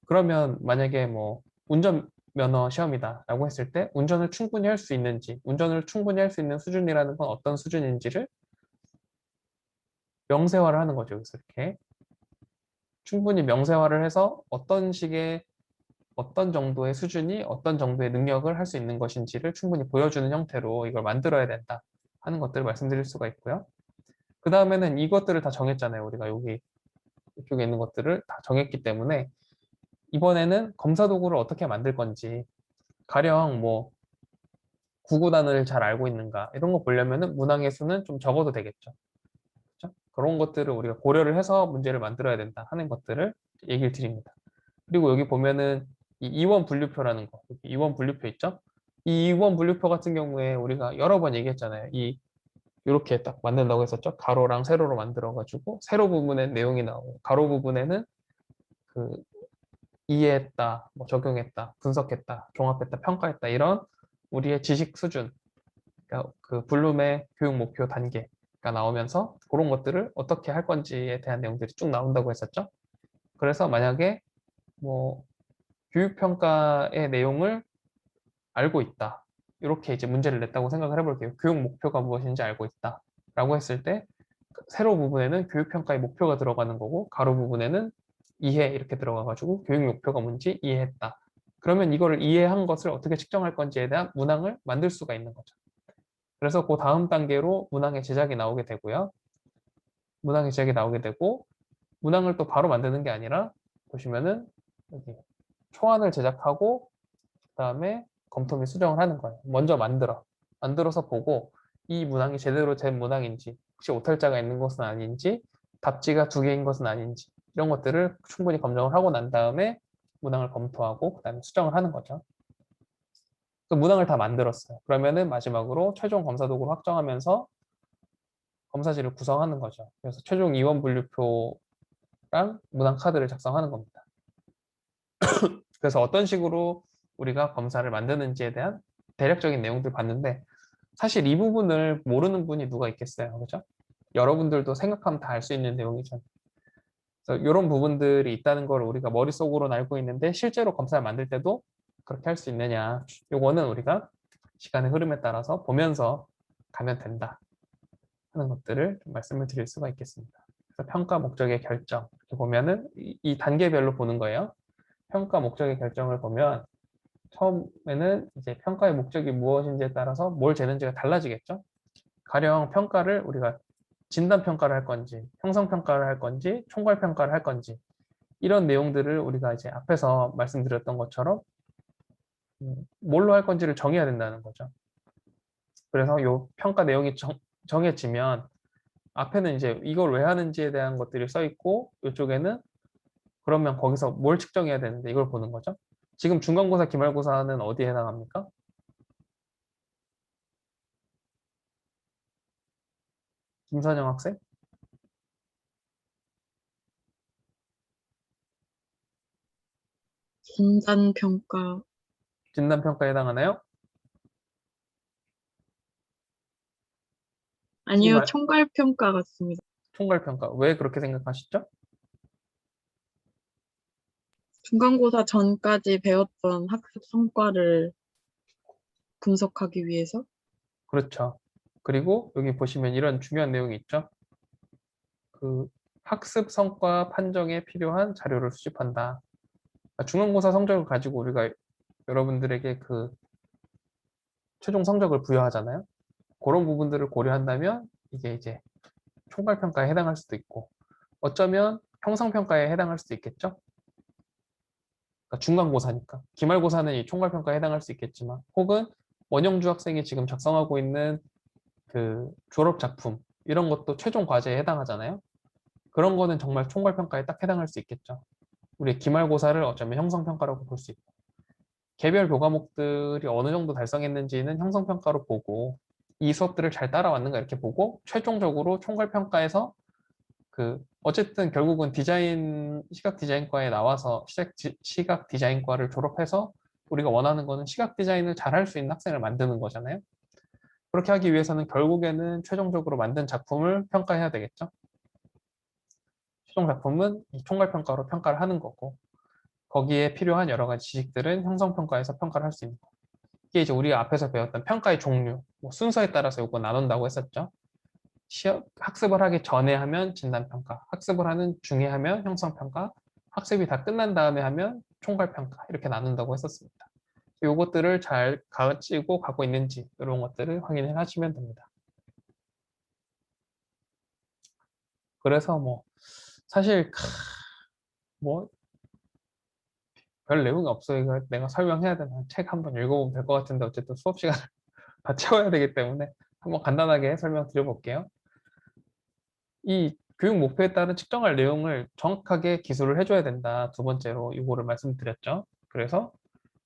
그러면 만약에 뭐 운전면허 시험이다라고 했을 때 운전을 충분히 할 수 있는지 운전을 충분히 할 수 있는 수준이라는 건 어떤 수준인지를 명세화를 하는 거죠. 여기서 이렇게 충분히 명세화를 해서 어떤 정도의 수준이 어떤 정도의 능력을 할 수 있는 것인지를 충분히 보여주는 형태로 이걸 만들어야 된다 하는 것들을 말씀드릴 수가 있고요. 그 다음에는 이것들을 다 정했잖아요. 우리가 여기 이쪽에 있는 것들을 다 정했기 때문에 이번에는 검사 도구를 어떻게 만들 건지 가령 뭐 구구단을 잘 알고 있는가 이런 거 보려면은 문항의 수는 좀 적어도 되겠죠. 그렇죠? 그런 것들을 우리가 고려를 해서 문제를 만들어야 된다 하는 것들을 얘기를 드립니다. 그리고 여기 보면은 이 이원 분류표라는 거, 여기 이원 분류표 있죠? 이 이원 분류표 같은 경우에 우리가 여러 번 얘기했잖아요. 이렇게 딱 만든다고 했었죠? 가로랑 세로로 만들어가지고 세로 부분에 내용이 나오고 가로 부분에는 그 이해했다, 뭐 적용했다, 분석했다, 종합했다, 평가했다 이런 우리의 지식 수준, 그러니까 그 블룸의 교육 목표 단계가 나오면서 그런 것들을 어떻게 할 건지에 대한 내용들이 쭉 나온다고 했었죠. 그래서 만약에 뭐 교육평가의 내용을 알고 있다. 이렇게 이제 문제를 냈다고 생각을 해볼게요. 교육 목표가 무엇인지 알고 있다. 라고 했을 때 세로 부분에는 교육평가의 목표가 들어가는 거고 가로 부분에는 이해 이렇게 들어가가지고 교육 목표가 뭔지 이해했다. 그러면 이거를 이해한 것을 어떻게 측정할 건지에 대한 문항을 만들 수가 있는 거죠. 그래서 그 다음 단계로 문항의 제작이 나오게 되고요. 문항의 제작이 나오게 되고 문항을 또 바로 만드는 게 아니라 보시면은 여기 초안을 제작하고 그다음에 검토 및 수정을 하는 거예요. 먼저 만들어서 보고 이 문항이 제대로 된 문항인지 혹시 오탈자가 있는 것은 아닌지 답지가 2개인 것은 아닌지 이런 것들을 충분히 검증을 하고 난 다음에 문항을 검토하고 그다음에 수정을 하는 거죠. 그 문항을 다 만들었어요. 그러면은 마지막으로 최종 검사 도구를 확정하면서 검사지를 구성하는 거죠. 그래서 최종 이원 분류표랑 문항 카드를 작성하는 겁니다. 그래서 어떤 식으로 우리가 검사를 만드는지에 대한 대략적인 내용들 봤는데 사실 이 부분을 모르는 분이 누가 있겠어요. 그죠? 여러분들도 생각하면 다 알 수 있는 내용이죠. 그래서 이런 부분들이 있다는 걸 우리가 머릿속으로는 알고 있는데 실제로 검사를 만들 때도 그렇게 할 수 있느냐. 요거는 우리가 시간의 흐름에 따라서 보면서 가면 된다 하는 것들을 좀 말씀을 드릴 수가 있겠습니다. 그래서 평가 목적의 결정 이렇게 보면은 이 단계별로 보는 거예요. 평가 목적의 결정을 보면 처음에는 이제 평가의 목적이 무엇인지에 따라서 뭘 재는지가 달라지겠죠. 가령 평가를 우리가 진단 평가를 할 건지, 형성 평가를 할 건지, 총괄 평가를 할 건지 이런 내용들을 우리가 이제 앞에서 말씀드렸던 것처럼 뭘로 할 건지를 정해야 된다는 거죠. 그래서 이 평가 내용이 정해지면 앞에는 이제 이걸 왜 하는지에 대한 것들이 써 있고 이쪽에는 그러면 거기서 뭘 측정해야 되는데 이걸 보는 거죠. 지금 중간고사, 기말고사는 어디에 해당합니까? 김선영 학생? 진단평가. 진단평가에 해당하나요? 아니요, 말- 총괄평가 같습니다. 총괄평가. 왜 그렇게 생각하시죠? 중간고사 전까지 배웠던 학습 성과를 분석하기 위해서. 그렇죠. 그리고 여기 보시면 이런 중요한 내용이 있죠. 그 학습 성과 판정에 필요한 자료를 수집한다. 그러니까 중간고사 성적을 가지고 우리가 여러분들에게 그 최종 성적을 부여하잖아요. 그런 부분들을 고려한다면 이게 이제 총괄평가에 해당할 수도 있고 어쩌면 형성평가에 해당할 수도 있겠죠. 그러니까 중간고사니까. 기말고사는 이 총괄평가에 해당할 수 있겠지만, 혹은 원영주 학생이 지금 작성하고 있는 그 졸업작품, 이런 것도 최종 과제에 해당하잖아요. 그런 거는 정말 총괄평가에 딱 해당할 수 있겠죠. 우리 기말고사를 어쩌면 형성평가라고 볼 수 있고, 개별 교과목들이 어느 정도 달성했는지는 형성평가로 보고, 이 수업들을 잘 따라왔는가 이렇게 보고, 최종적으로 총괄평가에서 어쨌든 결국은 시각 디자인과에 나와서 시각 디자인과를 졸업해서 우리가 원하는 거는 시각 디자인을 잘 할 수 있는 학생을 만드는 거잖아요. 그렇게 하기 위해서는 결국에는 최종적으로 만든 작품을 평가해야 되겠죠. 최종 작품은 이 총괄평가로 평가를 하는 거고, 거기에 필요한 여러 가지 지식들은 형성평가에서 평가를 할 수 있는 거. 이게 이제 우리가 앞에서 배웠던 평가의 종류, 뭐 순서에 따라서 요거 나눈다고 했었죠. 학습을 하기 전에 하면 진단평가, 학습을 하는 중에 하면 형성평가, 학습이 다 끝난 다음에 하면 총괄평가, 이렇게 나눈다고 했었습니다. 요것들을 잘 가지고 가고 있는지 이런 것들을 확인을 하시면 됩니다. 그래서 뭐 사실 뭐 별 내용이 없어요. 이거 내가 설명해야 되나, 책 한번 읽어보면 될 것 같은데 어쨌든 수업 시간을 다 채워야 되기 때문에 한번 간단하게 설명드려볼게요. 이 교육 목표에 따른 측정할 내용을 정확하게 기술을 해줘야 된다. 두 번째로 이거를 말씀드렸죠. 그래서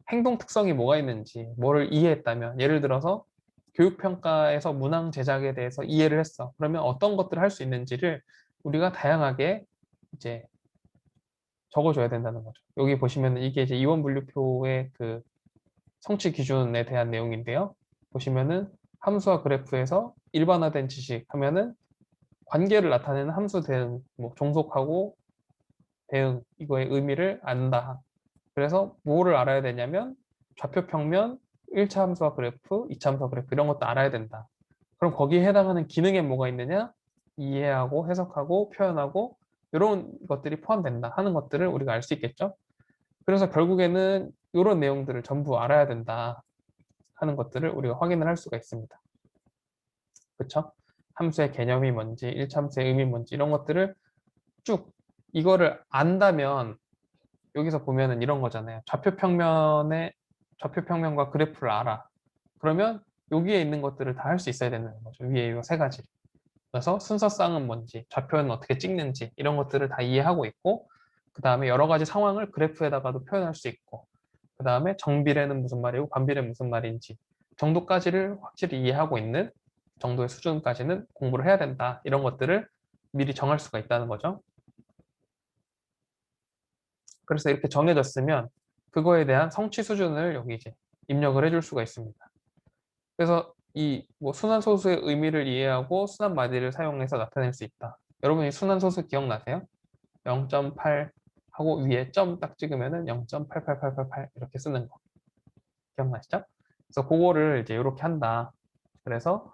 행동 특성이 뭐가 있는지, 뭐를 이해했다면, 예를 들어서 교육평가에서 문항 제작에 대해서 이해를 했어. 그러면 어떤 것들을 할 수 있는지를 우리가 다양하게 이제 적어줘야 된다는 거죠. 여기 보시면 이게 이제 이원 분류표의 그 성취 기준에 대한 내용인데요. 보시면은 함수와 그래프에서 일반화된 지식 하면은 관계를 나타내는 함수 대응, 뭐 종속하고 대응, 이거의 의미를 안다. 그래서 뭐를 알아야 되냐면 좌표 평면, 1차 함수와 그래프, 2차 함수와 그래프 이런 것도 알아야 된다. 그럼 거기에 해당하는 기능에 뭐가 있느냐? 이해하고 해석하고 표현하고 이런 것들이 포함된다 하는 것들을 우리가 알 수 있겠죠. 그래서 결국에는 이런 내용들을 전부 알아야 된다 하는 것들을 우리가 확인을 할 수가 있습니다. 그렇죠? 함수의 개념이 뭔지, 1차 함수의 의미 뭔지 이런 것들을 쭉 이거를 안다면 여기서 보면은 이런 거잖아요. 좌표 평면과 그래프를 알아. 그러면 여기에 있는 것들을 다 할 수 있어야 되는 거죠. 위에 이 세 가지. 그래서 순서쌍은 뭔지, 좌표는 어떻게 찍는지 이런 것들을 다 이해하고 있고, 그 다음에 여러 가지 상황을 그래프에다가도 표현할 수 있고, 그 다음에 정비례는 무슨 말이고 반비례는 무슨 말인지 정도까지를 확실히 이해하고 있는 정도의 수준까지는 공부를 해야 된다. 이런 것들을 미리 정할 수가 있다는 거죠. 그래서 이렇게 정해졌으면 그거에 대한 성취 수준을 여기 이제 입력을 해줄 수가 있습니다. 그래서 이 뭐 순환소수의 의미를 이해하고 순환마디를 사용해서 나타낼 수 있다. 여러분 이 순환소수 기억나세요? 0.8 하고 위에 점 딱 찍으면은 0.88888 이렇게 쓰는 거 기억나시죠? 그래서 그거를 이제 이렇게 한다. 그래서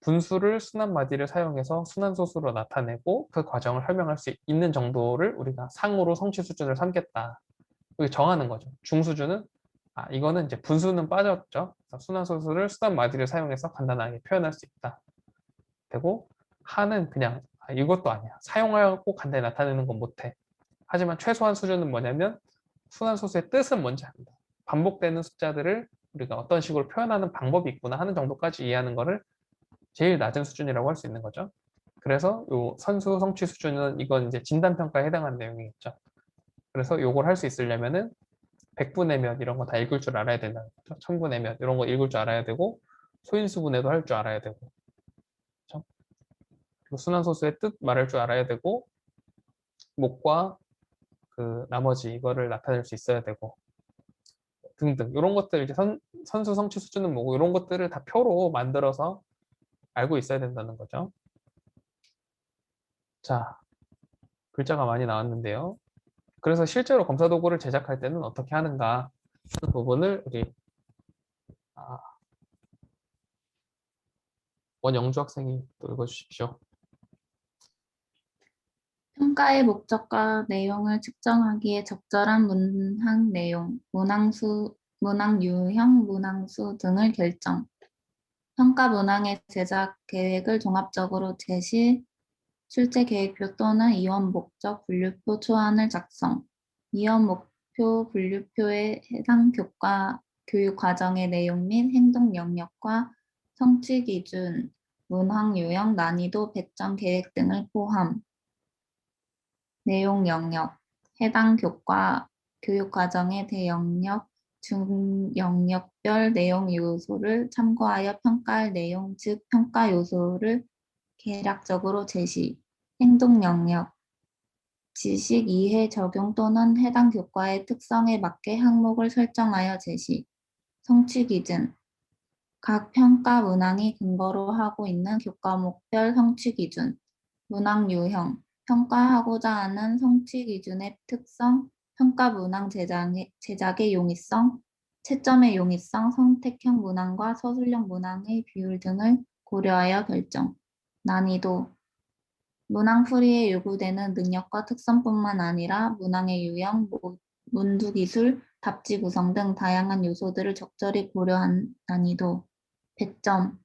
분수를 순환마디를 사용해서 순환소수로 나타내고 그 과정을 설명할 수 있는 정도를 우리가 상으로 성취 수준을 삼겠다. 여기 정하는 거죠. 중수준은 이거는 이제 분수는 빠졌죠. 순환소수를 순환마디를 사용해서 간단하게 표현할 수 있다. 되고 하는 그냥 이것도 아니야. 사용하고 간단히 나타내는 건 못해. 하지만 최소한 수준은 뭐냐면 순환소수의 뜻은 뭔지 안다. 반복되는 숫자들을 우리가 어떤 식으로 표현하는 방법이 있구나 하는 정도까지 이해하는 거를 제일 낮은 수준이라고 할 수 있는 거죠. 그래서 요 선수 성취 수준은 이건 이제 진단평가에 해당하는 내용이겠죠. 그래서 요걸 할 수 있으려면은 100분의 몇 이런 거 다 읽을 줄 알아야 된다는 거죠. 1000분의 몇 이런 거 읽을 줄 알아야 되고 소인수분해도 할 줄 알아야 되고 그렇죠? 그리고 순환소수의 뜻 말할 줄 알아야 되고 목과 그 나머지 이거를 나타낼 수 있어야 되고 등등 이런 것들 이제 선수 성취 수준은 뭐고 이런 것들을 다 표로 만들어서 알고 있어야 된다는 거죠. 자, 글자가 많이 나왔는데요. 그래서 실제로 검사 도구를 제작할 때는 어떻게 하는가 하는 부분을 우리 원영주 학생이 또 읽어주십시오. 평가의 목적과 내용을 측정하기에 적절한 문항 내용, 문항수, 문항 유형, 문항수 등을 결정. 평가 문항의 제작 계획을 종합적으로 제시, 출제 계획표 또는 이원 목적 분류표 초안을 작성. 이원 분류표, 분류표에 해당 교육 과정의 내용 및 행동 영역과 성취 기준, 문항 유형, 난이도, 배점 계획 등을 포함. 내용 영역, 해당 교육 과정의 대영역, 중영역별 내용 요소를 참고하여 평가할 내용, 즉 평가 요소를 계략적으로 제시. 행동 영역, 지식 이해 적용 또는 해당 교과의 특성에 맞게 항목을 설정하여 제시. 성취 기준, 각 평가 문항이 근거로 하고 있는 교과목별 성취 기준. 문항 유형, 평가하고자 하는 성취 기준의 특성, 평가 문항 제작의 용이성, 채점의 용이성, 선택형 문항과 서술형 문항의 비율 등을 고려하여 결정. 난이도, 문항 풀이에 요구되는 능력과 특성뿐만 아니라 문항의 유형, 문두 기술, 답지 구성 등 다양한 요소들을 적절히 고려한 난이도. 배점,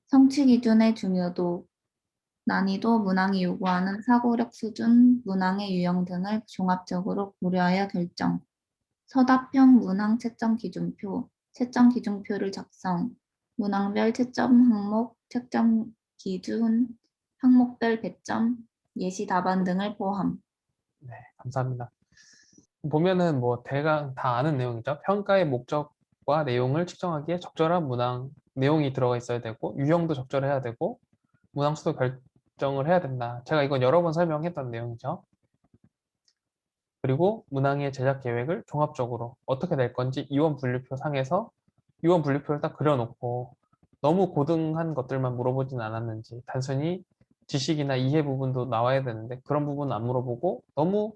성취 기준의 중요도, 난이도, 문항이 요구하는 사고력 수준, 문항의 유형 등을 종합적으로 고려하여 결정. 서답형 문항 채점 기준표, 채점 기준표를 작성, 문항별 채점 항목, 채점 기준, 항목별 배점, 예시 답안 등을 포함. 네, 감사합니다. 보면은 뭐 대강 다 아는 내용이죠. 평가의 목적과 내용을 측정하기에 적절한 문항 내용이 들어가 있어야 되고 유형도 적절해야 되고 문항 수도 결정을 해야 된다. 제가 이건 여러 번 설명했던 내용이죠. 그리고 문항의 제작 계획을 종합적으로 어떻게 될 건지 이원 분류표 상에서 이원 분류표를 딱 그려놓고 너무 고등한 것들만 물어보진 않았는지, 단순히 지식이나 이해 부분도 나와야 되는데 그런 부분은 안 물어보고 너무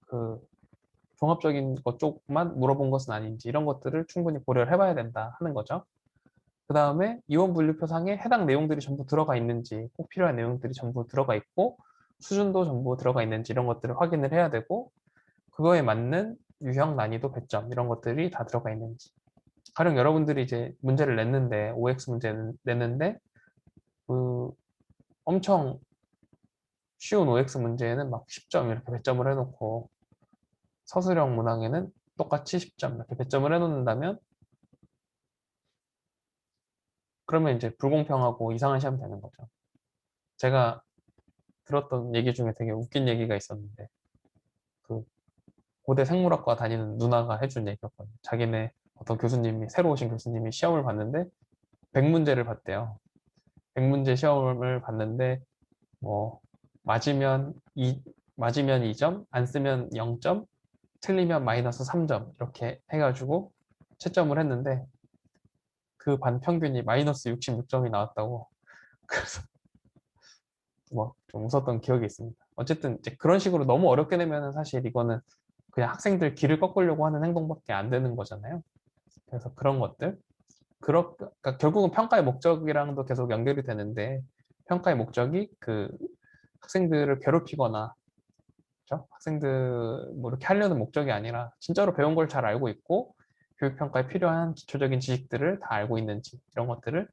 그 종합적인 것 쪽만 물어본 것은 아닌지, 이런 것들을 충분히 고려를 해봐야 된다 하는 거죠. 그 다음에 이원 분류표상에 해당 내용들이 전부 들어가 있는지, 꼭 필요한 내용들이 전부 들어가 있고 수준도 전부 들어가 있는지, 이런 것들을 확인을 해야 되고, 그거에 맞는 유형, 난이도, 배점 이런 것들이 다 들어가 있는지. 가령 여러분들이 이제 문제를 냈는데, OX 문제를 냈는데 그 엄청 쉬운 OX 문제에는 막 10점 이렇게 배점을 해놓고 서술형 문항에는 똑같이 10점 이렇게 배점을 해놓는다면, 그러면 이제 불공평하고 이상한 시험이 되는 거죠. 제가 들었던 얘기 중에 되게 웃긴 얘기가 있었는데, 그 고대 생물학과 다니는 누나가 해준 얘기였거든요. 자기네 어떤 교수님이, 새로 오신 교수님이 시험을 봤는데 100문제를 봤대요. 100문제 시험을 봤는데 뭐 맞으면 2점, 안 쓰면 0점, 틀리면 마이너스 3점 이렇게 해가지고 채점을 했는데 그 반 평균이 마이너스 66점이 나왔다고. 그래서 뭐 좀 웃었던 기억이 있습니다. 어쨌든 이제 그런 식으로 너무 어렵게 내면은 사실 이거는 그냥 학생들 길을 꺾으려고 하는 행동밖에 안 되는 거잖아요. 그래서 그런 것들, 그러니까 결국은 평가의 목적이랑도 계속 연결이 되는데, 평가의 목적이 그 학생들을 괴롭히거나, 그렇죠? 학생들 뭐 이렇게 하려는 목적이 아니라 진짜로 배운 걸 잘 알고 있고 교육평가에 필요한 기초적인 지식들을 다 알고 있는지, 이런 것들을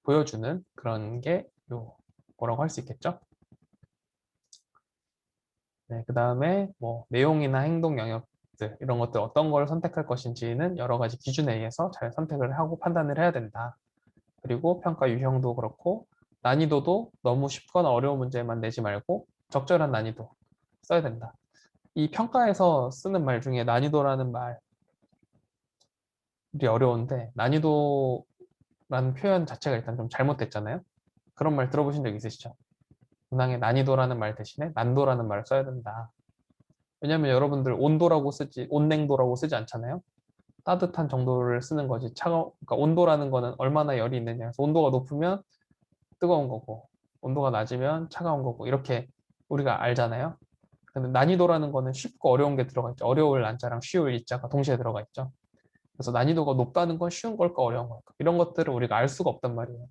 보여주는 그런 게 뭐라고 할 수 있겠죠. 네, 그 다음에 뭐 내용이나 행동 영역들, 이런 것들 어떤 걸 선택할 것인지는 여러 가지 기준에 의해서 잘 선택을 하고 판단을 해야 된다. 그리고 평가 유형도 그렇고 난이도도 너무 쉽거나 어려운 문제만 내지 말고 적절한 난이도 써야 된다. 이 평가에서 쓰는 말 중에 난이도라는 말이 어려운데, 난이도라는 표현 자체가 일단 좀 잘못됐잖아요. 그런 말 들어보신 적 있으시죠? 문항의 난이도라는 말 대신에 난도라는 말을 써야 된다. 왜냐면 여러분들 온도라고 쓰지, 온냉도라고 쓰지 않잖아요. 따뜻한 정도를 쓰는 거지. 그러니까 온도라는 거는 얼마나 열이 있느냐. 그래서 온도가 높으면 뜨거운 거고, 온도가 낮으면 차가운 거고, 이렇게 우리가 알잖아요. 근데 난이도라는 거는 쉽고 어려운 게 들어가 있죠. 어려울 난자랑 쉬울 이자가 동시에 들어가 있죠. 그래서 난이도가 높다는 건 쉬운 걸까 어려운 걸까, 이런 것들을 우리가 알 수가 없단 말이에요.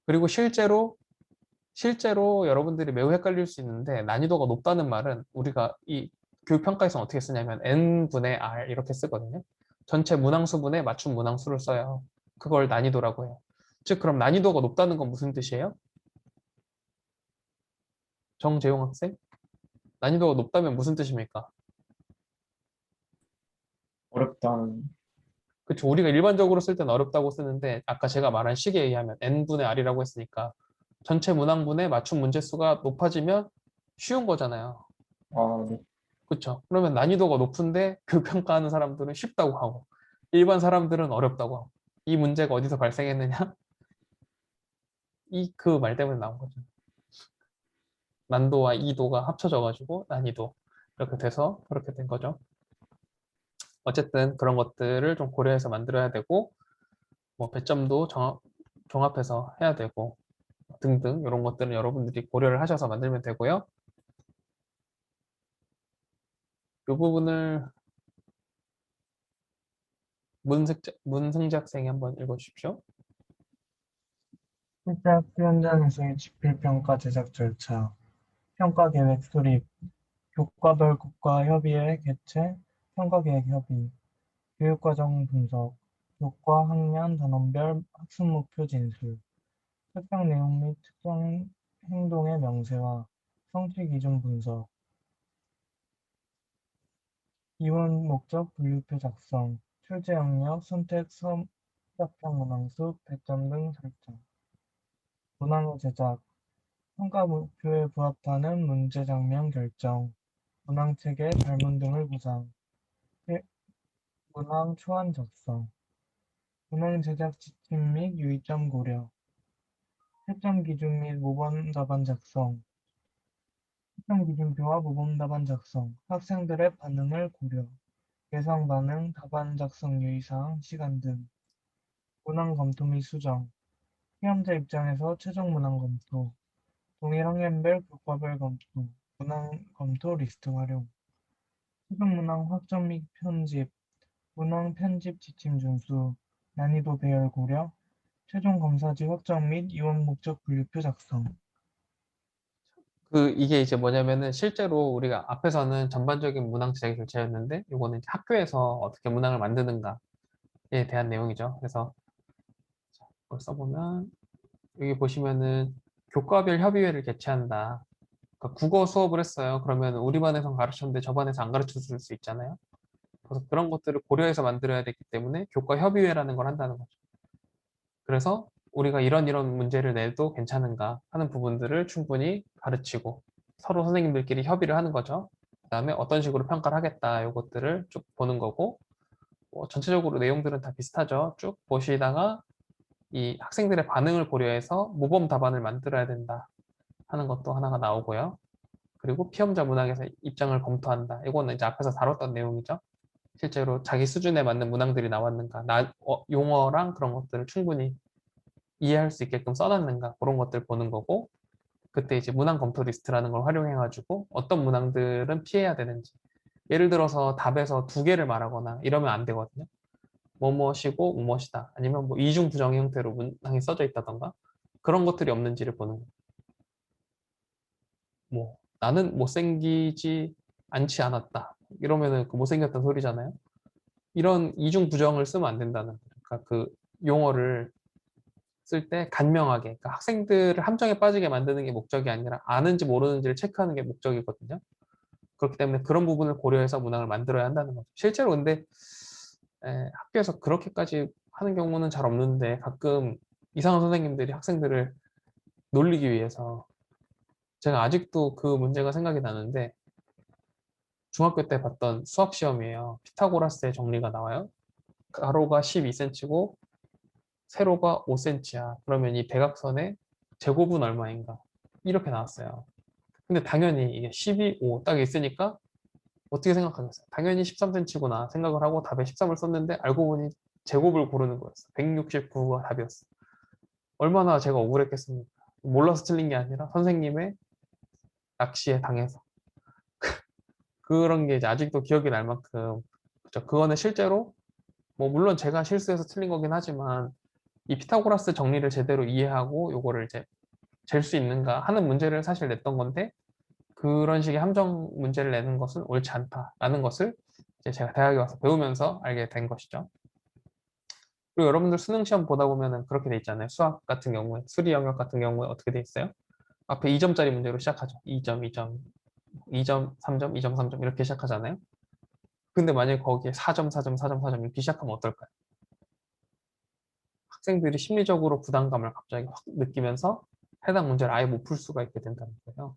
그리고 실제로 여러분들이 매우 헷갈릴 수 있는데, 난이도가 높다는 말은 우리가 이 교육평가에서는 어떻게 쓰냐면 n분의 r 이렇게 쓰거든요. 전체 문항수분의 맞춤 문항수를 써요. 그걸 난이도라고 해요. 즉 그럼 난이도가 높다는 건 무슨 뜻이에요? 정재용 학생? 난이도가 높다면 무슨 뜻입니까? 어렵다는. 그렇죠. 우리가 일반적으로 쓸 때는 어렵다고 쓰는데 아까 제가 말한 식에 의하면 n분의 r이라고 했으니까 전체 문항분의 맞춤 문제수가 높아지면 쉬운 거잖아요. 아, 네. 그렇죠. 그러면 난이도가 높은데 그 평가하는 사람들은 쉽다고 하고 일반 사람들은 어렵다고 하고 이 문제가 어디서 발생했느냐? 이 그 말 때문에 나온 거죠. 난도와 이도가 합쳐져 가지고 난이도 이렇게 돼서 그렇게 된 거죠. 어쨌든 그런 것들을 좀 고려해서 만들어야 되고 뭐 배점도 종합해서 해야 되고 등등 이런 것들은 여러분들이 고려를 하셔서 만들면 되고요. 이 부분을 문승재 학생이 한번 읽어주십시오. 실제 학교 현장에서의 지필평가 제작 절차, 평가 계획 수립, 교과별 국가 협의회 개최, 평가 계획 협의, 교육과정 분석, 교과 학년 단원별 학습 목표 진술, 특강 내용 및 특정 행동의 명세화, 성취 기준 분석, 이원 목적 분류표 작성, 출제 영역, 선택, 협상 문항수, 배점 등 설정, 문항의 제작, 평가 목표에 부합하는 문제 장면 결정, 문항 체계, 발문 등을 구상, 문항 초안 작성, 문항 제작 지침 및 유의점 고려, 채점 기준 및 모범 답안 작성, 채점 기준표와 모범 답안 작성, 학생들의 반응을 고려, 예상 반응, 답안 작성 유의사항, 시간 등, 문항 검토 및 수정, 시험자 입장에서 최종 문항 검토, 동일 학년별 교과별 검토, 문항 검토 리스트 활용, 최종 문항 확정 및 편집, 문항 편집 지침 준수, 난이도 배열 고려, 최종 검사지 확정 및 이원 목적 분류표 작성. 이게 이제 뭐냐면은 실제로 우리가 앞에서는 전반적인 문항 제작 절차였는데 이거는 이제 학교에서 어떻게 문항을 만드는가에 대한 내용이죠. 그래서 이걸 써보면 여기 보시면은 교과별 협의회를 개최한다. 그러니까 국어 수업을 했어요. 그러면 우리 반에서 가르쳤는데 저 반에서 안 가르쳐 줄 수 있잖아요. 그래서 그런 것들을 고려해서 만들어야 되기 때문에 교과 협의회라는 걸 한다는 거죠. 그래서 우리가 이런 문제를 내도 괜찮은가 하는 부분들을 충분히 가르치고 서로 선생님들끼리 협의를 하는 거죠. 그 다음에 어떤 식으로 평가를 하겠다 이것들을 쭉 보는 거고 전체적으로 내용들은 다 비슷하죠. 쭉 보시다가 이 학생들의 반응을 고려해서 모범 답안을 만들어야 된다 하는 것도 하나가 나오고요. 그리고 피험자 문항에서 입장을 검토한다. 이거는 이제 앞에서 다뤘던 내용이죠. 실제로 자기 수준에 맞는 문항들이 나왔는가, 용어랑 그런 것들을 충분히 이해할 수 있게끔 써놨는가 그런 것들 보는 거고 그때 이제 문항 검토 리스트라는 걸 활용해가지고 어떤 문항들은 피해야 되는지 예를 들어서 답에서 두 개를 말하거나 이러면 안 되거든요. 뭐뭐시고 뭐뭐시다 아니면 뭐 이중 부정의 형태로 문항이 써져 있다던가 그런 것들이 없는지를 보는 거예요. 뭐 나는 못생기지 않지 않았다 이러면은 그 못생겼다는 소리잖아요. 이런 이중 부정을 쓰면 안 된다는 거예요. 그러니까 그 용어를 쓸 때 간명하게 그러니까 학생들을 함정에 빠지게 만드는 게 목적이 아니라 아는지 모르는지를 체크하는 게 목적이거든요. 그렇기 때문에 그런 부분을 고려해서 문항을 만들어야 한다는 거죠. 실제로 근데 학교에서 그렇게까지 하는 경우는 잘 없는데 가끔 이상한 선생님들이 학생들을 놀리기 위해서 제가 아직도 그 문제가 생각이 나는데 중학교 때 봤던 수학 시험이에요. 피타고라스의 정리가 나와요. 가로가 12cm고 세로가 5cm야. 그러면 이 대각선의 제곱은 얼마인가? 이렇게 나왔어요. 근데 당연히 이게 12, 5 딱 있으니까 어떻게 생각하겠어요? 당연히 13cm구나 생각을 하고 답에 13을 썼는데 알고 보니 제곱을 고르는 거였어. 169가 답이었어. 얼마나 제가 억울했겠습니까? 몰라서 틀린 게 아니라 선생님의 낚시에 당해서. 그런 게 이제 아직도 기억이 날 만큼 그죠? 그거는 실제로 뭐 물론 제가 실수해서 틀린 거긴 하지만 이 피타고라스 정리를 제대로 이해하고 요거를 이제 잴 수 있는가 하는 문제를 사실 냈던 건데 그런 식의 함정 문제를 내는 것은 옳지 않다라는 것을 이제 제가 대학에 와서 배우면서 알게 된 것이죠. 그리고 여러분들 수능 시험 보다 보면은 그렇게 돼 있잖아요. 수학 같은 경우에 수리 영역 같은 경우에 어떻게 돼 있어요? 앞에 2점짜리 문제로 시작하죠. 2점, 2점, 2점, 3점, 2점, 3점 이렇게 시작하잖아요. 근데 만약에 거기에 4점, 4점, 4점, 4점 이렇게 시작하면 어떨까요? 학생들이 심리적으로 부담감을 갑자기 확 느끼면서 해당 문제를 아예 못 풀 수가 있게 된다는 거예요.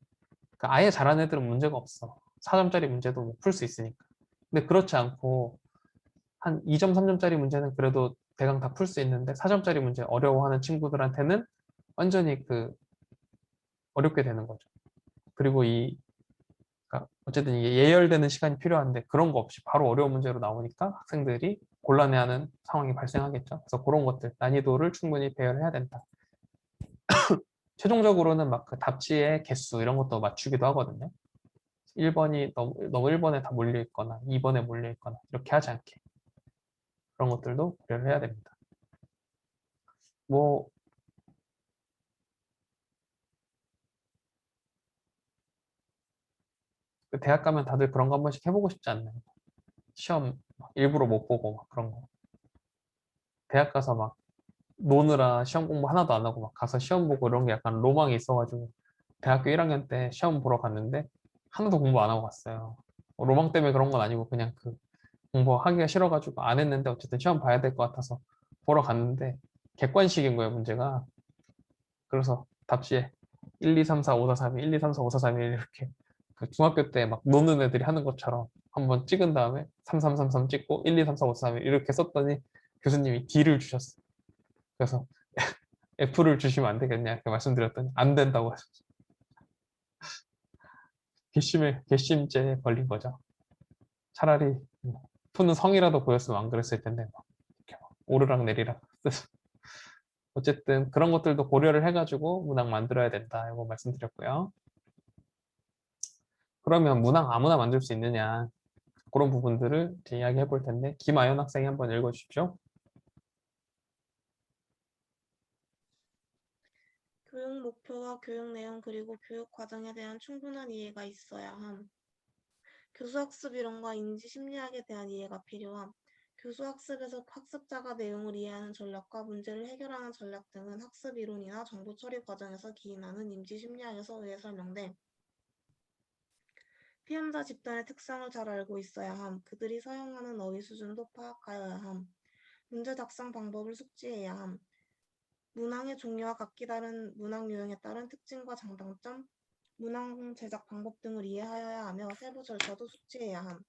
그러니까 아예 잘하는 애들은 문제가 없어. 4점짜리 문제도 풀 수 있으니까. 근데 그렇지 않고 한 2점, 3점짜리 문제는 그래도 대강 다 풀 수 있는데 4점짜리 문제 어려워하는 친구들한테는 완전히 어렵게 되는 거죠. 그리고 그러니까 어쨌든 이게 예열되는 시간이 필요한데 그런 거 없이 바로 어려운 문제로 나오니까 학생들이 곤란해하는 상황이 발생하겠죠. 그래서 그런 것들 난이도를 충분히 배열해야 된다. 최종적으로는 막 그 답지의 개수 이런 것도 맞추기도 하거든요. 1번이 너무 1번에 다 몰려 있거나 2번에 몰려 있거나 이렇게 하지 않게 그런 것들도 고려를 해야 됩니다. 뭐 대학 가면 다들 그런 거 한 번씩 해보고 싶지 않나요? 시험 일부러 못 보고 막 그런 거. 대학 가서 막 노느라 시험 공부 하나도 안 하고 막 가서 시험 보고 이런 게 약간 로망이 있어가지고 대학교 1학년 때 시험 보러 갔는데 하나도 공부 안 하고 갔어요. 로망 때문에 그런 건 아니고 그냥 공부하기가 싫어가지고 안 했는데 어쨌든 시험 봐야 될 것 같아서 보러 갔는데 객관식인 거예요, 문제가. 그래서 답지에 1, 2, 3, 4, 5, 4, 3, 1, 2, 3, 4, 5, 4, 3, 1 이렇게 중학교 때 막 노는 애들이 하는 것처럼 한번 찍은 다음에 3, 3, 3, 3 찍고 1, 2, 3, 4, 5, 4, 3 이렇게 썼더니 교수님이 D를 주셨어요. 그래서 F를 주시면 안 되겠냐 이렇게 말씀드렸더니 안 된다고 하셨어요. 괘씸죄에 걸린 거죠. 차라리 푸는 성이라도 보였으면 안 그랬을 텐데 막 이렇게 막 오르락 내리락 어쨌든 그런 것들도 고려를 해가지고 문항 만들어야 된다 이거 말씀드렸고요. 그러면 문항 아무나 만들 수 있느냐 그런 부분들을 이제 이야기해 볼 텐데 김아연 학생이 한번 읽어 주십시오. 교육 목표와 교육 내용 그리고 교육 과정에 대한 충분한 이해가 있어야 함. 교수 학습 이론과 인지 심리학에 대한 이해가 필요함. 교수 학습에서 학습자가 내용을 이해하는 전략과 문제를 해결하는 전략 등은 학습 이론이나 정보 처리 과정에서 기인하는 인지 심리학에서 의해 설명돼. 피험자 집단의 특성을 잘 알고 있어야 함. 그들이 사용하는 어휘 수준도 파악하여야 함. 문제 작성 방법을 숙지해야 함. 문항의 종류와 각기 다른 문항 유형에 따른 특징과 장단점, 문항 제작 방법 등을 이해하여야 하며 세부 절차도 숙지해야 함.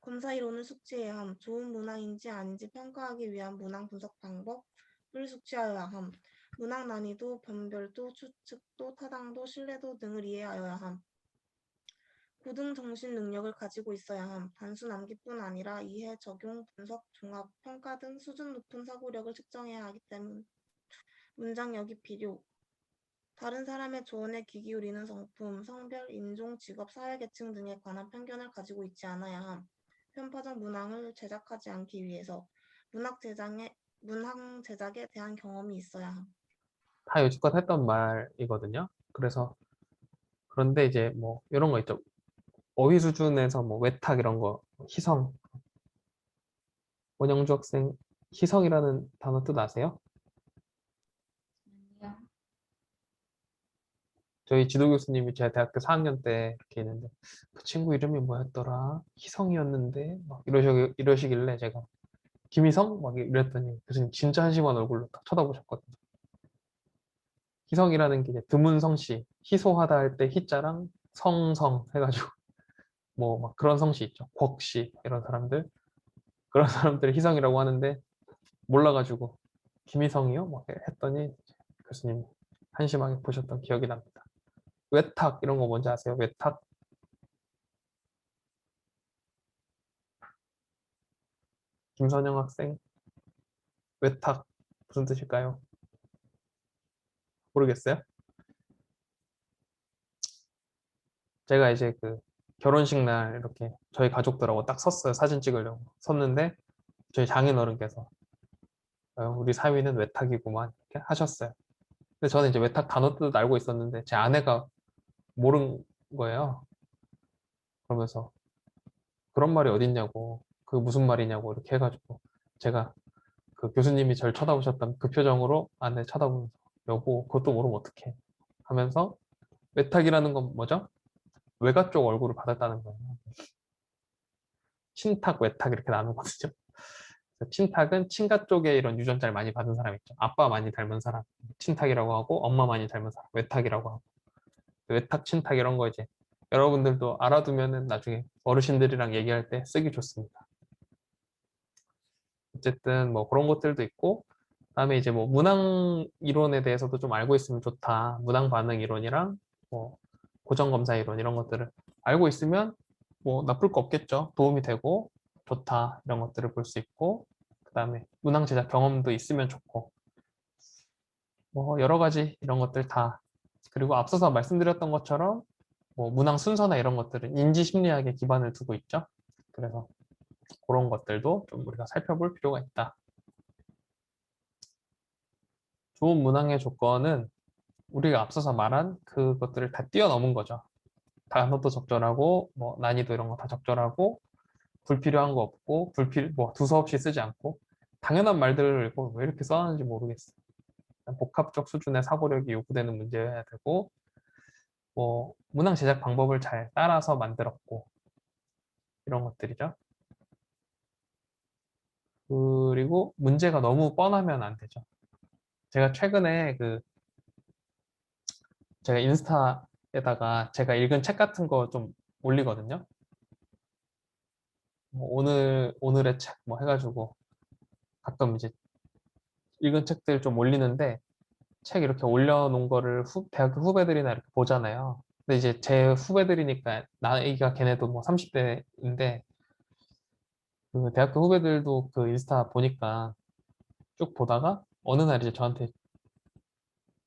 검사 이론을 숙지해야 함. 좋은 문항인지 아닌지 평가하기 위한 문항 분석 방법을 숙지하여야 함. 문항 난이도, 변별도, 추측도, 타당도, 신뢰도 등을 이해하여야 함. 고등 정신 능력을 가지고 있어야 함. 단순 암기뿐 아니라 이해, 적용, 분석, 종합, 평가 등 수준 높은 사고력을 측정해야 하기 때문 문장력이 필요. 다른 사람의 조언에 귀 기울이는 성품, 성별, 인종, 직업, 사회계층 등에 관한 편견을 가지고 있지 않아야 함. 편파적 문항을 제작하지 않기 위해서 문학 제작에 대한 경험이 있어야 함. 다 여지껏 했던 말이거든요. 그런데 이제 뭐 이런 거 있죠. 어휘 수준에서 뭐 외탁 이런 거, 희성. 원영주 학생 희성이라는 단어 뜻 아세요? 아니요. 저희 지도 교수님이 제가 대학교 4학년 때 이렇게 있는데 그 친구 이름이 뭐였더라? 희성이었는데 막 이러시길래 제가 김희성? 막 이랬더니 교수님 진짜 한심한 얼굴로 딱 쳐다보셨거든요. 희성이라는 게 이제 드문성씨, 희소하다 할 때 희자랑 성성 해가지고 뭐 막 그런 성씨 있죠. 곽씨 이런 사람들 그런 사람들을 희성이라고 하는데 몰라가지고 김희성이요? 막 했더니 교수님 한심하게 보셨던 기억이 납니다. 외탁 이런 거 뭔지 아세요? 외탁? 김선영 학생 외탁 무슨 뜻일까요? 모르겠어요? 제가 이제 그 결혼식 날 이렇게 저희 가족들하고 딱 섰어요. 사진 찍으려고 섰는데 저희 장인어른께서 우리 사위는 외탁이구만 이렇게 하셨어요. 근데 저는 이제 외탁 단어 뜻 알고 있었는데 제 아내가 모른 거예요. 그러면서 그런 말이 어딨냐고 그게 무슨 말이냐고 이렇게 해가지고 제가 그 교수님이 저를 쳐다보셨던 그 표정으로 아내 쳐다보면서 여보 그것도 모르면 어떡해 하면서 외탁이라는 건 뭐죠? 외가 쪽 얼굴을 받았다는 거예요. 친탁, 외탁 이렇게 나누거든요. 그래서 친탁은 친가 쪽에 이런 유전자를 많이 받은 사람 있죠. 아빠 많이 닮은 사람 친탁이라고 하고 엄마 많이 닮은 사람 외탁이라고 하고 외탁, 친탁 이런 거 이제 여러분들도 알아두면은 나중에 어르신들이랑 얘기할 때 쓰기 좋습니다. 어쨌든 뭐 그런 것들도 있고 그다음에 이제 뭐 문항 이론에 대해서도 좀 알고 있으면 좋다. 문항 반응 이론이랑 뭐 고정 검사 이론 이런 것들을 알고 있으면 뭐 나쁠 거 없겠죠. 도움이 되고 좋다 이런 것들을 볼 수 있고 그다음에 문항 제작 경험도 있으면 좋고 뭐 여러 가지 이런 것들 다 그리고 앞서서 말씀드렸던 것처럼 뭐 문항 순서나 이런 것들은 인지 심리학에 기반을 두고 있죠. 그래서 그런 것들도 좀 우리가 살펴볼 필요가 있다. 좋은 문항의 조건은 우리가 앞서서 말한 그것들을 다 뛰어넘은 거죠. 단어도 적절하고 뭐 난이도 이런 거 다 적절하고 불필요한 거 없고 뭐 두서없이 쓰지 않고 당연한 말들을 읽고 왜 이렇게 써놨는지 모르겠어요. 복합적 수준의 사고력이 요구되는 문제여야 되고 뭐 문항 제작 방법을 잘 따라서 만들었고 이런 것들이죠. 그리고 문제가 너무 뻔하면 안 되죠. 제가 최근에 제가 인스타에다가 제가 읽은 책 같은 거 좀 올리거든요. 뭐 오늘의 책 뭐 해가지고 가끔 이제 읽은 책들 좀 올리는데 책 이렇게 올려놓은 거를 대학교 후배들이나 이렇게 보잖아요. 근데 이제 제 후배들이니까 나이가 걔네도 뭐 30대인데 그 대학교 후배들도 그 인스타 보니까 쭉 보다가 어느 날 이제 저한테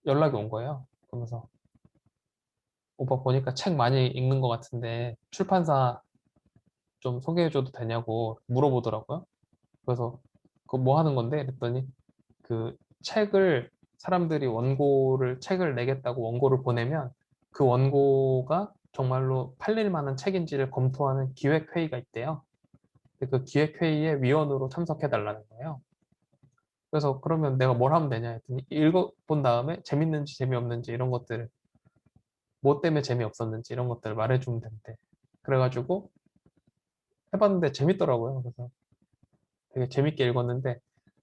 연락이 온 거예요. 그러면서 오빠 보니까 책 많이 읽는 것 같은데 출판사 좀 소개해줘도 되냐고 물어보더라고요. 그래서 그 뭐 하는 건데? 그랬더니 그 책을 사람들이 책을 내겠다고 원고를 보내면 그 원고가 정말로 팔릴 만한 책인지를 검토하는 기획회의가 있대요. 그 기획회의에 위원으로 참석해 달라는 거예요. 그래서 그러면 내가 뭘 하면 되냐 했더니 읽어본 다음에 재밌는지 재미없는지 이런 것들 뭐 때문에 재미없었는지 이런 것들을 말해주면 된대. 그래가지고 해봤는데 재밌더라고요. 그래서 되게 재밌게 읽었는데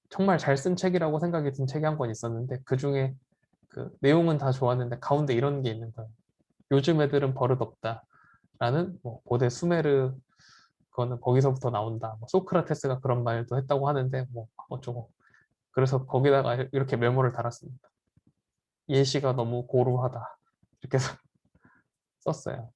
정말 잘 쓴 책이라고 생각이 든 책이 한 권 있었는데 그 중에 그 내용은 다 좋았는데 가운데 이런 게 있는 거예요. 요즘 애들은 버릇없다. 라는 뭐 고대 수메르 그거는 거기서부터 나온다. 뭐 소크라테스가 그런 말도 했다고 하는데 뭐 어쩌고. 그래서 거기다가 이렇게 메모를 달았습니다. 예시가 너무 고루하다. 이렇게 해서 썼어요.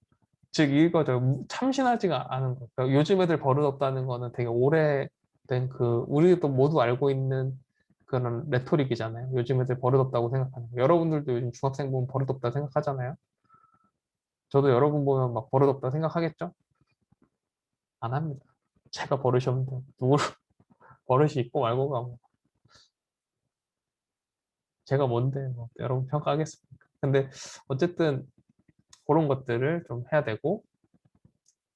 즉 이거죠. 참신하지가 않은 거. 그러니까 요즘 애들 버릇없다는 거는 되게 오래된 우리도 모두 알고 있는 그런 레토릭이잖아요. 요즘 애들 버릇없다고 생각하는 거. 여러분들도 요즘 중학생 보면 버릇없다 생각하잖아요. 저도 여러분 보면 막 버릇없다 생각하겠죠? 안 합니다. 제가 버릇이 없는데 누구 버릇이 있고 말고가 뭐 제가 뭔데 뭐 여러분 평가하겠습니까? 근데 어쨌든 그런 것들을 좀 해야 되고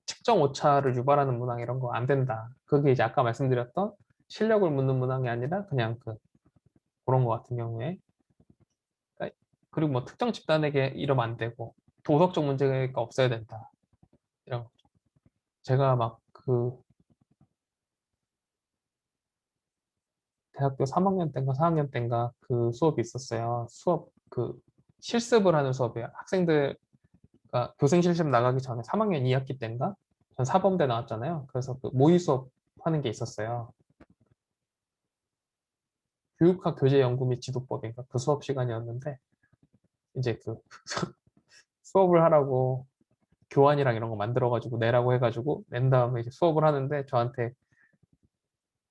측정 오차를 유발하는 문항 이런 거 안 된다. 그게 이제 아까 말씀드렸던 실력을 묻는 문항이 아니라 그냥 그런 거 같은 경우에 그리고 뭐 특정 집단에게 이러면 안 되고 도덕적 문제가 없어야 된다. 이런 거. 제가 막 대학교 3학년 때인가 4학년 때인가 그 수업이 있었어요. 수업 실습을 하는 수업이에요. 학생들 교생 실습 나가기 전에 3학년 2학기 때인가 전 사범대 나왔잖아요. 그래서 그 모의 수업 하는 게 있었어요. 교육학 교재 연구 및 지도법인가 그 수업 시간이었는데 이제 수업을 하라고 교환이랑 이런 거 만들어가지고 내라고 해가지고 낸 다음에 이제 수업을 하는데 저한테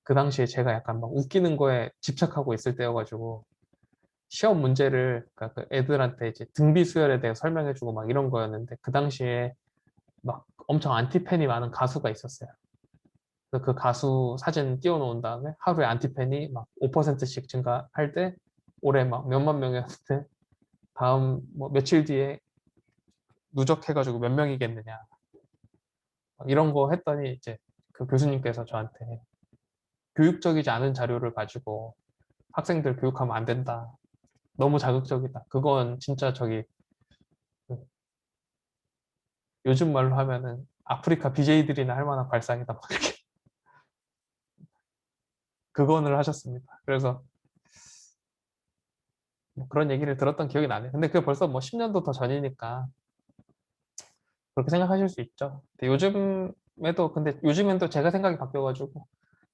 그 당시에 제가 약간 막 웃기는 거에 집착하고 있을 때여가지고 시험 문제를 그러니까 그 애들한테 이제 등비 수열에 대해 설명해주고 막 이런 거였는데 그 당시에 막 엄청 안티팬이 많은 가수가 있었어요. 그래서 그 가수 사진 띄워놓은 다음에 하루에 안티팬이 막 5%씩 증가할 때 올해 막 몇만 명이었는데 다음 뭐 며칠 뒤에 누적해가지고 몇 명이겠느냐 막 이런 거 했더니 이제 그 교수님께서 저한테 교육적이지 않은 자료를 가지고 학생들 교육하면 안 된다. 너무 자극적이다. 그건 진짜 요즘 말로 하면은 아프리카 BJ들이나 할 만한 발상이다. 막 이렇게 극언을 하셨습니다. 그래서 뭐 그런 얘기를 들었던 기억이 나네요. 근데 그게 벌써 뭐 10년도 더 전이니까 그렇게 생각하실 수 있죠. 근데 요즘엔 또 제가 생각이 바뀌어가지고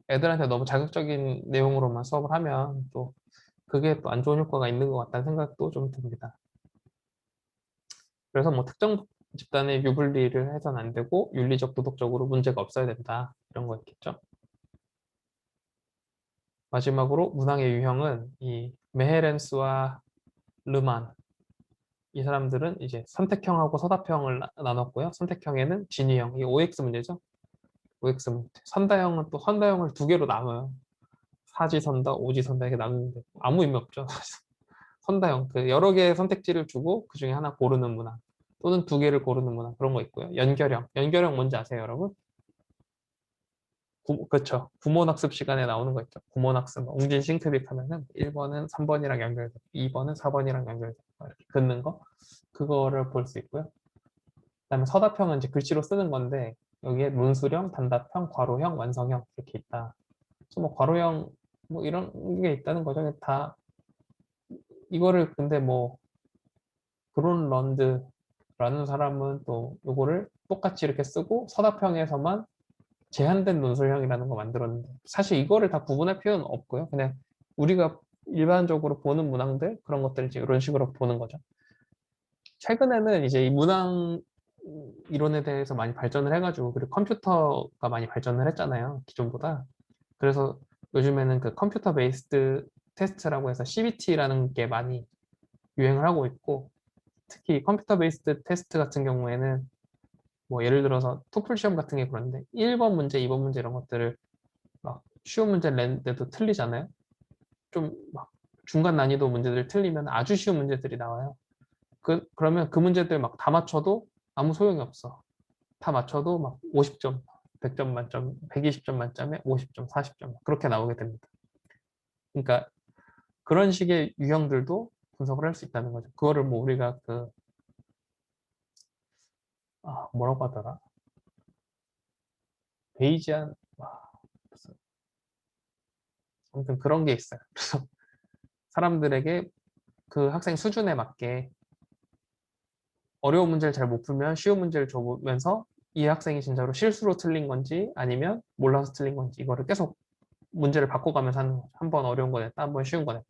애들한테 너무 자극적인 내용으로만 수업을 하면 또 그게 또 안 좋은 효과가 있는 것 같다는 생각도 좀 듭니다. 그래서 뭐 특정 집단의 유불리를 해서는 안 되고 윤리적, 도덕적으로 문제가 없어야 된다. 이런 거였겠죠. 마지막으로 문항의 유형은 이 메헤렌스와 르만 이 사람들은 이제 선택형하고 서답형을 나눴고요. 선택형에는 진위형, 이 OX 문제죠. OX 문제. 선다형은 또 선다형을 두 개로 나눠요. 사지선다, 오지선다 이렇게 나누는데 아무 의미 없죠. 선다형, 그 여러 개의 선택지를 주고 그 중에 하나 고르는 문항 또는 두 개를 고르는 문항 그런 거 있고요. 연결형, 연결형 뭔지 아세요, 여러분? 그렇죠. 구몬학습 시간에 나오는 거 있죠. 구몬학습, 웅진 싱크빅 하면은 1번은 3번이랑 연결되고 2번은 4번이랑 연결되고 이렇게 긋는 거 그거를 볼 수 있고요. 그다음에 서답형은 이제 글씨로 쓰는 건데 여기에 논술형, 단답형, 괄호형, 완성형 이렇게 있다. 그래서 뭐 괄호형 뭐 이런 게 있다는 거죠. 다 이거를 근데 뭐 그론런드라는 사람은 또 요거를 똑같이 이렇게 쓰고 서답형에서만 제한된 논술형이라는 거 만들었는데 사실 이거를 다 구분할 필요는 없고요. 그냥 우리가 일반적으로 보는 문항들 그런 것들을 이제 이런 식으로 보는 거죠. 최근에는 이제 이 문항 이론에 대해서 많이 발전을 해가지고 그리고 컴퓨터가 많이 발전을 했잖아요. 기존보다. 그래서 요즘에는 그 컴퓨터 베이스드 테스트라고 해서 CBT라는 게 많이 유행을 하고 있고 특히 컴퓨터 베이스드 테스트 같은 경우에는 뭐 예를 들어서 토플 시험 같은 게 그런데 1번 문제, 2번 문제 이런 것들을 막 쉬운 문제를 냈는데도 틀리잖아요. 좀 막 중간 난이도 문제들 틀리면 아주 쉬운 문제들이 나와요. 그러면 그 문제들 막 다 맞춰도 아무 소용이 없어. 다 맞춰도 막 50점, 100점 만점, 120점 만점에 50점, 40점 그렇게 나오게 됩니다. 그러니까 그런 식의 유형들도 분석을 할 수 있다는 거죠. 그거를 뭐 우리가 뭐라고 하더라? 베이지안 무슨 아무튼 그런 게 있어요. 그래서 사람들에게 그 학생 수준에 맞게 어려운 문제를 잘 못 풀면 쉬운 문제를 줘보면서 이 학생이 진짜로 실수로 틀린 건지 아니면 몰라서 틀린 건지 이거를 계속 문제를 바꿔가면서 하는 거죠. 한 번 어려운 거 냈다, 한 번 쉬운 거 냈다.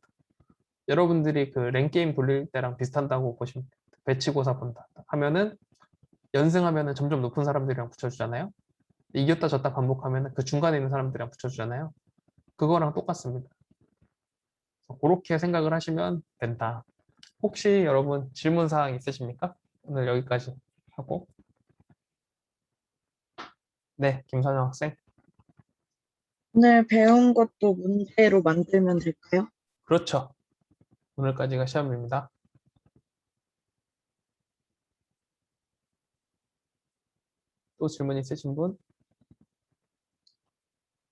여러분들이 그 랭게임 돌릴 때랑 비슷한다고 보시면 돼요. 배치고사 본다 하면은 연승하면은 점점 높은 사람들이랑 붙여주잖아요. 이겼다 졌다 반복하면은 그 중간에 있는 사람들이랑 붙여주잖아요. 그거랑 똑같습니다. 그렇게 생각을 하시면 된다. 혹시 여러분 질문 사항 있으십니까? 오늘 여기까지 하고. 네, 김선영 학생. 오늘 배운 것도 문제로 만들면 될까요? 그렇죠. 오늘까지가 시험입니다. 또 질문 있으신 분?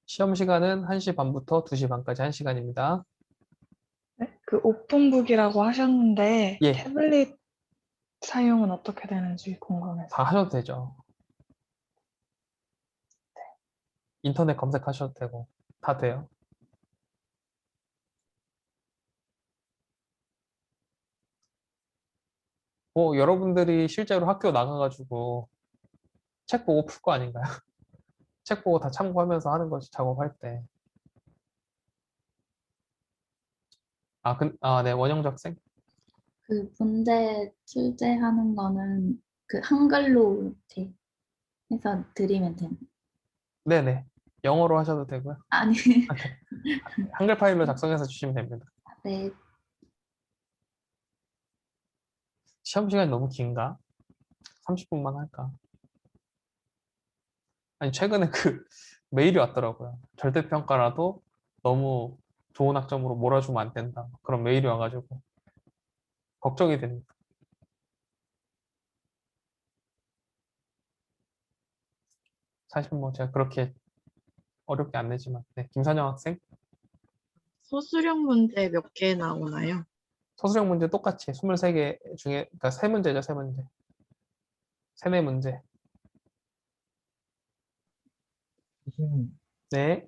시험 시간은 1시 반부터 2시 반까지 1시간입니다. 네? 그 오픈북이라고 하셨는데 예. 태블릿 사용은 어떻게 되는지 궁금해서. 다 하셔도 되죠. 인터넷 검색하셔도 되고 다 돼요. 여러분들이 실제로 학교 나가가지고 책 보고 풀 거 아닌가요? 책 보고 다 참고하면서 하는 거지, 작업할 때. 네, 원영주 학생. 그 문제 출제하는 거는 그 한글로 이렇게 해서 드리면 되는. 네네. 영어로 하셔도 되고요. 아니, 한글 파일로 작성해서 주시면 됩니다. 네, 시험 시간이 너무 긴가? 30분만 할까? 아니, 최근에 그 메일이 왔더라고요. 절대평가라도 너무 좋은 학점으로 몰아주면 안 된다. 그런 메일이 와가지고 걱정이 됩니다. 사실 뭐 제가 그렇게 어렵게 안 내지만. 네, 김선영 학생. 소수령 문제 몇 개 나오나요? 서술형 문제 똑같이 23개 중에 그러니까 3문제죠, 3문제. 3, 4문제. 교수님, 네.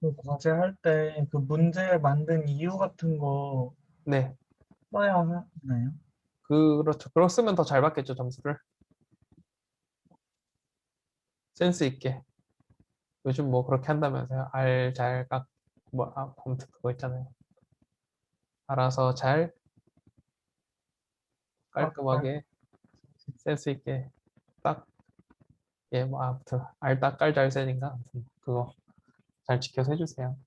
그 과제 할 때 그 문제 만든 이유 같은 거 네, 써야 하나요? 그렇죠. 그렇으면 더 잘 받겠죠, 점수를. 센스 있게. 요즘 뭐 그렇게 한다면서요. 알잘각 뭐 아무튼 그거 있잖아요. 알아서 잘 깔끔하게 센스 있게 딱 예, 뭐 아무튼 알딱 깔잘센인가 아무튼 그거 잘 지켜서 해주세요.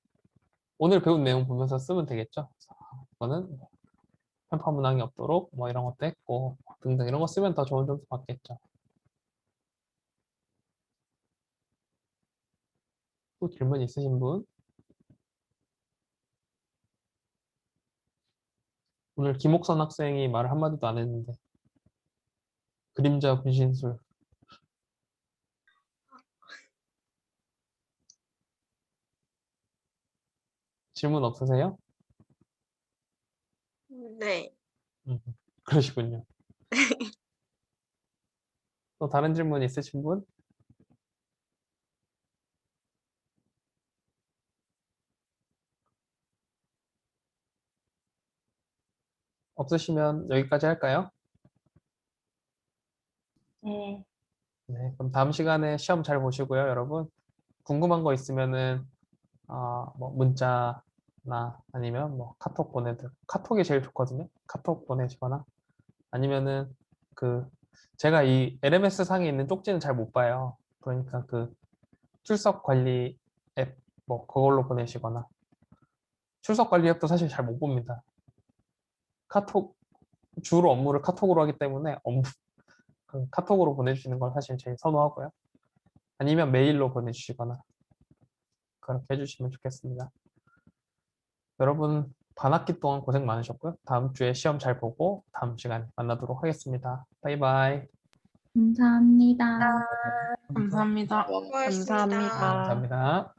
오늘 배운 내용 보면서 쓰면 되겠죠. 이거는 편파문항이 없도록 뭐 이런 것도 했고 등등 이런 거 쓰면 더 좋은 점수 받겠죠. 또 질문 있으신 분? 오늘 김옥선 학생이 말 한마디도 안 했는데 그림자 분신술 질문 없으세요? 네. 그러시군요. 또 다른 질문 있으신 분? 없으시면 여기까지 할까요? 네. 네, 그럼 다음 시간에 시험 잘 보시고요, 여러분. 궁금한 거 있으면은 뭐 문자나 아니면 뭐 카톡 카톡이 제일 좋거든요. 카톡 보내시거나 아니면은 그 제가 이 LMS 상에 있는 쪽지는 잘 못 봐요. 그러니까 그 출석 관리 앱 뭐 그걸로 보내시거나 출석 관리 앱도 사실 잘 못 봅니다. 카톡 주로 업무를 카톡으로 하기 때문에 그 카톡으로 보내주시는 걸 사실 제일 선호하고요. 아니면 메일로 보내주시거나 그렇게 해주시면 좋겠습니다. 여러분 반학기 동안 고생 많으셨고요. 다음 주에 시험 잘 보고 다음 시간에 만나도록 하겠습니다. 바이바이. 감사합니다. 감사합니다. 수고하셨습니다. 감사합니다. 감사합니다.